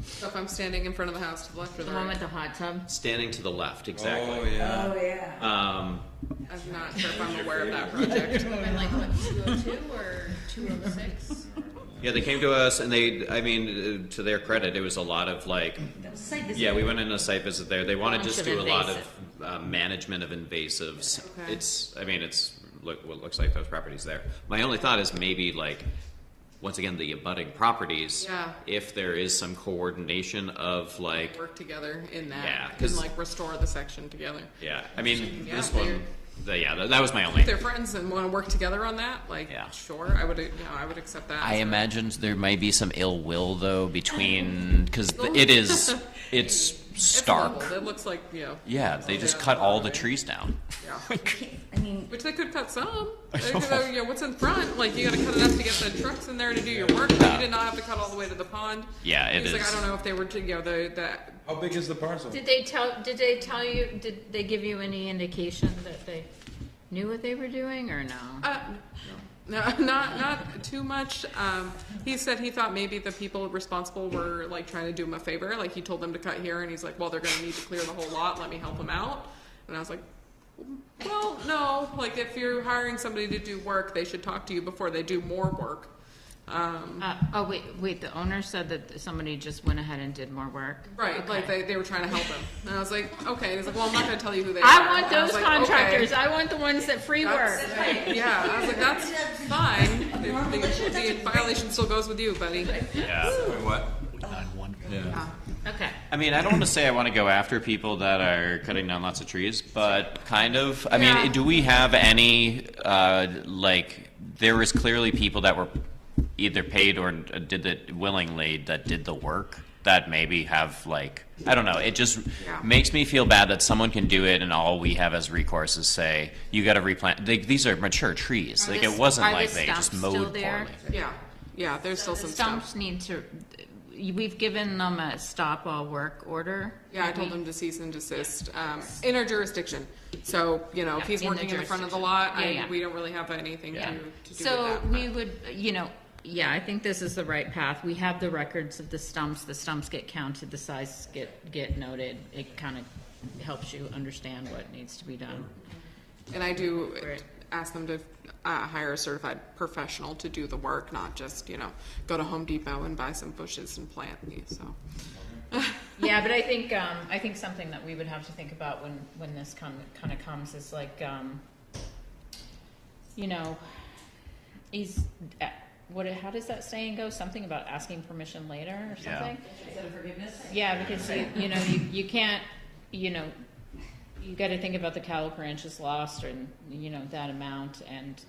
So if I'm standing in front of the house to the left or the The one right? with the hot tub? Standing to the left, exactly. Oh, yeah. Oh, yeah. I'm not sure if I'm aware of that project. Like what, 202 or 206? Yeah, they came to us, and to their credit, it was a lot of like, Site visit. yeah, we went in a site visit there. They want to just Bunch do of a lot of management of invasives. Okay. It's what looks like those properties there. My only thought is maybe like, once again, the abutting properties, Yeah. if there is some coordination of like, Work together in that. Yeah, and 'cause- like restore the section together. yeah, Yeah, this they're- one, that was my only. If they're friends and want to work together on that, like, Yeah. sure, I would accept that. I imagined there might be some ill will though between, because it's It's stark. leveled. It looks like, Yeah, they just cut all the trees down. Yeah. I mean, Which they could cut some. What's in front, like, you got to cut enough to get the trucks in there to do your work, but you did not have to cut all the way to the pond. Yeah, it He's like, is. I don't know if they were, the How big is the parcel? Did they tell you, did they give you any indication that they knew what they were doing or no? No, not too much. He said he thought maybe the people responsible were like trying to do him a favor. Like he told them to cut here, and he's like, "Well, they're going to need to clear the whole lot. Let me help them out." And I was like, "Well, no. Like if you're hiring somebody to do work, they should talk to you before they do more work." Wait. The owner said that somebody just went ahead and did more work. Right, Okay. like they were trying to help him. And I was like, okay. And he's like, well, I'm not going to tell you who they are. I want And I was those like, contractors. okay. I want the ones that free work. Yeah, I was like, that's fine. The violation still goes with you, buddy. Yeah. What? Yeah. Okay. I mean, I don't want to say I want to go after people that are cutting down lots of trees, but kind of. I mean, do we have any, there was clearly people that were either paid or did it willingly that did the work that maybe have I don't know. It just makes me feel bad that someone can do it and all we have as recourse is say, you got to replant. These are mature trees. It wasn't like they just mowed poorly. Yeah, there's still some stumps stuff. need to. We've given them a stop all work order. Yeah, I told him to cease and desist in our jurisdiction. So, if he's working in the front of the lot, we don't really have anything to do with that. So we would, I think this is the right path. We have the records of the stumps. The stumps get counted, the sizes get noted. It kind of helps you understand what needs to be done. And I do ask them to hire a certified professional to do the work, not just, go to Home Depot and buy some bushes and plant these, so. Yeah, but I think something that we would have to think about when this kind of comes is how does that saying go? Something about asking permission later or something? Instead of forgiveness? Yeah, because you can't, you got to think about the caliper inches lost and that amount and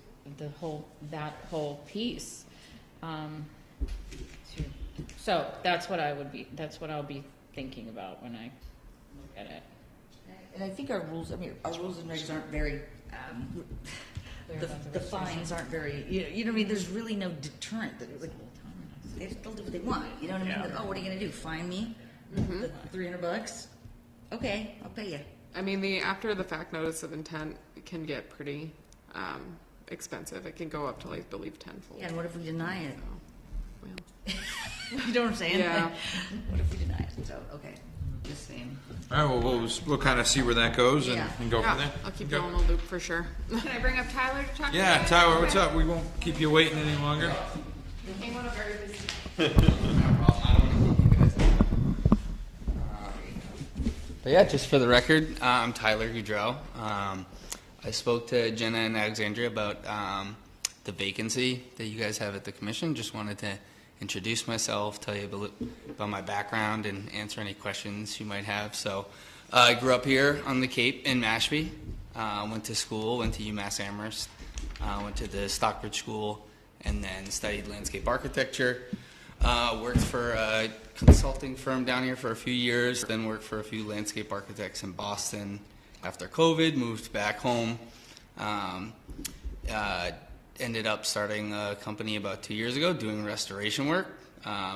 that whole piece. So that's what I'll be thinking about when I look at it. And I think our rules and regs aren't very, the fines aren't very, you know what I mean? There's really no deterrent. They'll do what they want. You know what I mean? Yeah. Oh, what are you going to do? Fine me? The $300? Okay, I'll pay you. I mean, after the fact notice of intent can get pretty expensive. It can go up to, I believe, tenfold. Yeah, and what if we deny it? Well. You know what I'm saying? Yeah. What if we deny it? So, okay, just saying. All right, well, we'll kind of see where that goes and go from there. I'll keep you on the loop for sure. Can I bring up Tyler to talk Yeah, about it? Tyler, what's up? We won't keep you waiting any longer. Came on a very busy. But yeah, just for the record, I'm Tyler Goudreau. I spoke to Jenna and Alexandria about the vacancy that you guys have at the commission. Just wanted to introduce myself, tell you a bit about my background, and answer any questions you might have. So I grew up here on the Cape in Mashpee. Went to school, went to UMass Amherst, went to the Stockbridge School, and then studied landscape architecture. Worked for a consulting firm down here for a few years, then worked for a few landscape architects in Boston. After COVID, moved back home. Ended up starting a company about 2 years ago doing restoration work,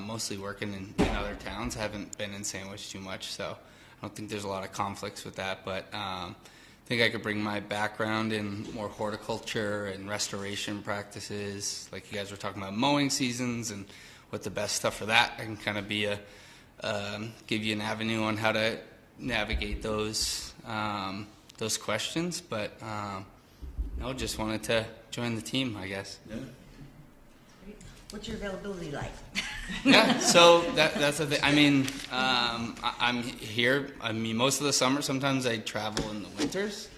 mostly working in other towns. I haven't been in Sandwich too much, so I don't think there's a lot of conflicts with that, but I think I could bring my background in more horticulture and restoration practices, like you guys were talking about mowing seasons and what the best stuff for that. I can kind of be give you an avenue on how to navigate those questions, but just wanted to join the team, I guess. Yeah. What's your availability like? Yeah, so that's the thing. I mean, I'm here. I mean, most of the summer. Sometimes I travel in the winters,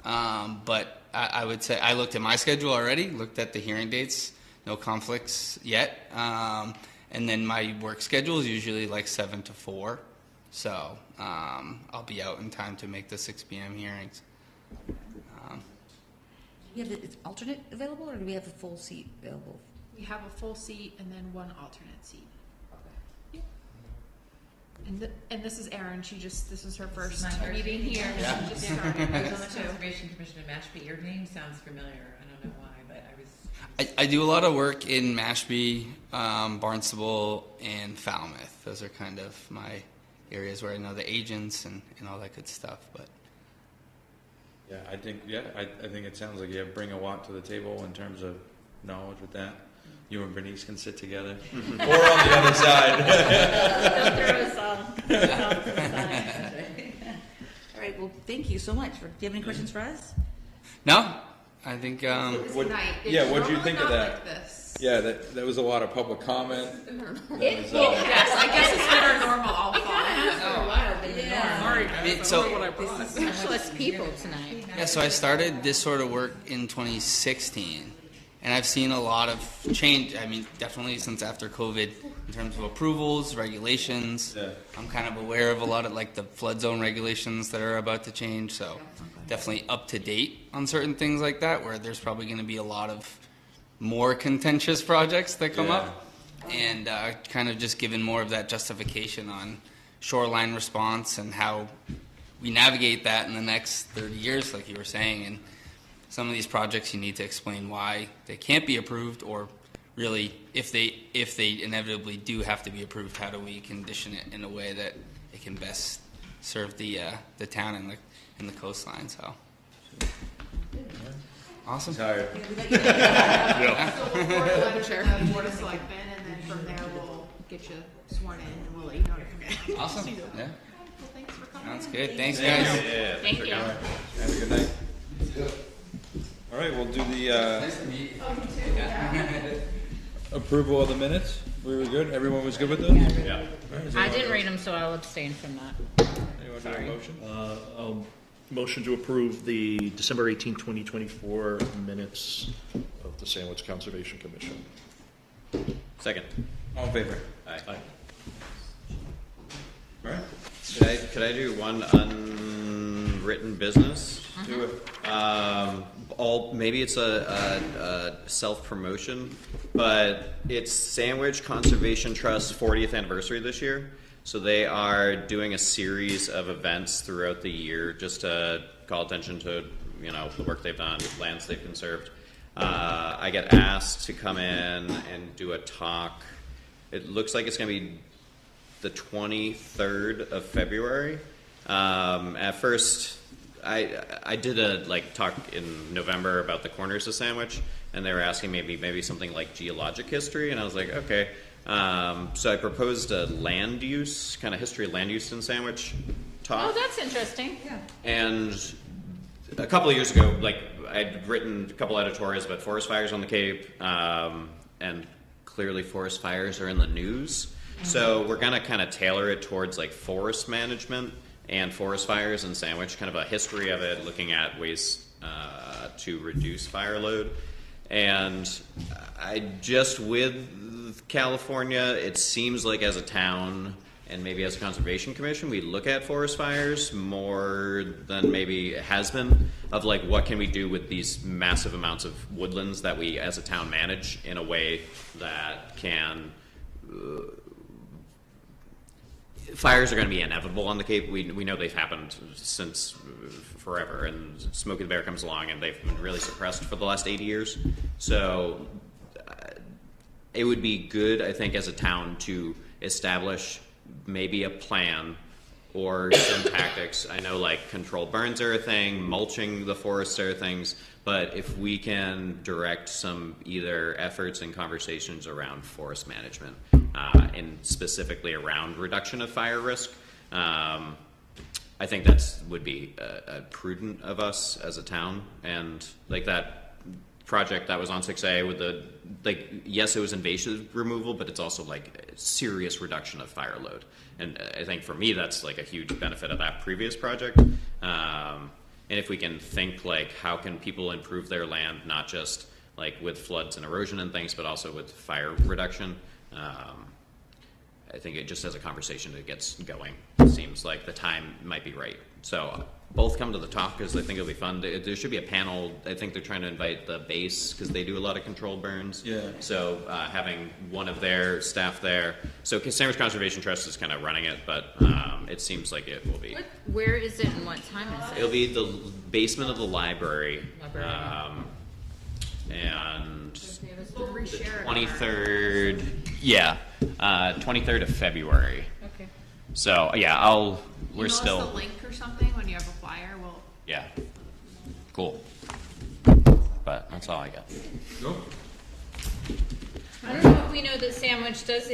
but I would say I looked at my schedule already. Looked at the hearing dates. No conflicts yet. And then my work schedule is usually like 7 to 4, so I'll be out in time to make the 6 p.m. hearings. Do you have an alternate available, or do we have a full seat available? We have a full seat and then one alternate seat. Yep. And this is Erin. This is her first meeting here. Yeah. She just started. I was on the Conservation Commission in Mashpee. Your name sounds familiar. I don't know why, but I was... I do a lot of work in Mashpee, Barnstable, and Falmouth. Those are kind of my areas where I know the agents and all that good stuff. But Yeah, I think it sounds like you bring a lot to the table in terms of knowledge with that. You and Bernice can sit together, or on the other side. Don't throw us off to the side. All right, well, thank you so much. Do you have any questions for us? No, I think. What'd you think of that? Yeah, that was a lot of public comment. Yes, I guess it's been our normal all fall. For a while, but Sorry, guys. So- I don't know what I brought. Much less people tonight. Yeah, so I started this sort of work in 2016, and I've seen a lot of change. I mean, definitely since after COVID, in terms of approvals, regulations. Yeah. I'm kind of aware of a lot of like the flood zone regulations that are about to change, so definitely up to date on certain things like that, where there's probably going to be a lot of more contentious projects that come up, and kind of just given more of that justification on shoreline response and how we navigate that in the next 30 years, like you were saying. And some of these projects, you need to explain why they can't be approved, or really, if they inevitably do have to be approved, how do we condition it in a way that it can best serve the town and the coastline. So. Awesome. Tired. So we'll forward the Board of Selectmen, and then from there we'll get you sworn in, and we'll let you know if you're Awesome. Yeah. Well, thanks for coming. Sounds good. Thanks, guys. Yeah, Thank you. Have a good night. All right, we'll do the approval of the minutes. We were good. Everyone was good with those. Yeah. I didn't read them, so I'll abstain from that. Anyone have a motion? I'll motion to approve the December 18, 2024 minutes of the Sandwich Conservation Commission. Second. All in favor? Aye. Aye. All right. Could I do one unwritten business? Do it. Maybe it's a self-promotion, but it's Sandwich Conservation Trust's 40th anniversary this year. So they are doing a series of events throughout the year just to call attention to, the work they've done, lands they've conserved. I get asked to come in and do a talk. It looks like it's going to be the 23rd of February. At first, I did a talk in November about the corners of Sandwich, and they were asking maybe something like geologic history, and I was like, okay. So I proposed a land use, kind of history of land use in Sandwich talk. Oh, that's interesting. Yeah. And a couple of years ago, I'd written a couple editorials about forest fires on the Cape, and clearly forest fires are in the news. So we're going to kind of tailor it towards forest management and forest fires in Sandwich, kind of a history of it, looking at ways to reduce fire load. And with California, it seems like as a town and maybe as a conservation commission, we look at forest fires more than maybe it has been, of what can we do with these massive amounts of woodlands that we as a town manage in a way that can fires are going to be inevitable on the Cape. We know they've happened since forever, and Smokey the Bear comes along, and they've been really suppressed for the last 80 years. So it would be good, I think, as a town to establish maybe a plan or some tactics. I know controlled burns are a thing, mulching the forests are things, but if we can direct some either efforts and conversations around forest management, and specifically around reduction of fire risk, I think that would be prudent of us as a town. And that project that was on 6A with the yes, it was invasive removal, but it's also a serious reduction of fire load. And I think for me that's a huge benefit of that previous project. And if we can think how can people improve their land, not just with floods and erosion and things, but also with fire reduction. I think it just as a conversation that gets going, it seems like the time might be right. So both come to the talk because I think it'll be fun. There should be a panel. I think they're trying to invite the base because they do a lot of controlled burns. Yeah. So having one of their staff there. So Sandwich Conservation Trust is kind of running it, but it seems like it will be. Where is it and what time is it? It'll be the basement of the library. And We'll reshare it. 23rd, 23rd of February. Okay. So yeah, we're Email still. us the link or something when you have a flyer. We'll. Yeah. Cool. But that's all I got. Cool. I don't know if we know that Sandwich does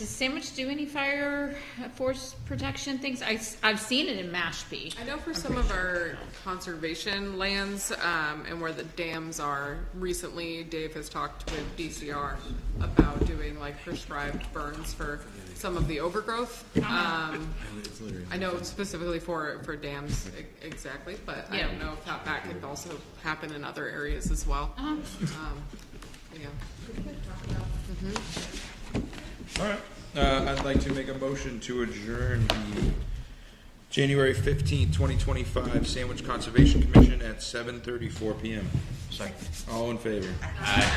Sandwich do any fire force protection things? I've seen it in Mashpee. I know for some of our conservation lands, and where the dams are, recently Dave has talked with DCR about doing like prescribed burns for some of the overgrowth. I know specifically for dams exactly, but I don't know if that could also happen in other areas as well. Yeah. All right. I'd like to make a motion to adjourn the January 15th, 2025 Sandwich Conservation Commission at 7:34 p.m. Second. All in favor? Aye.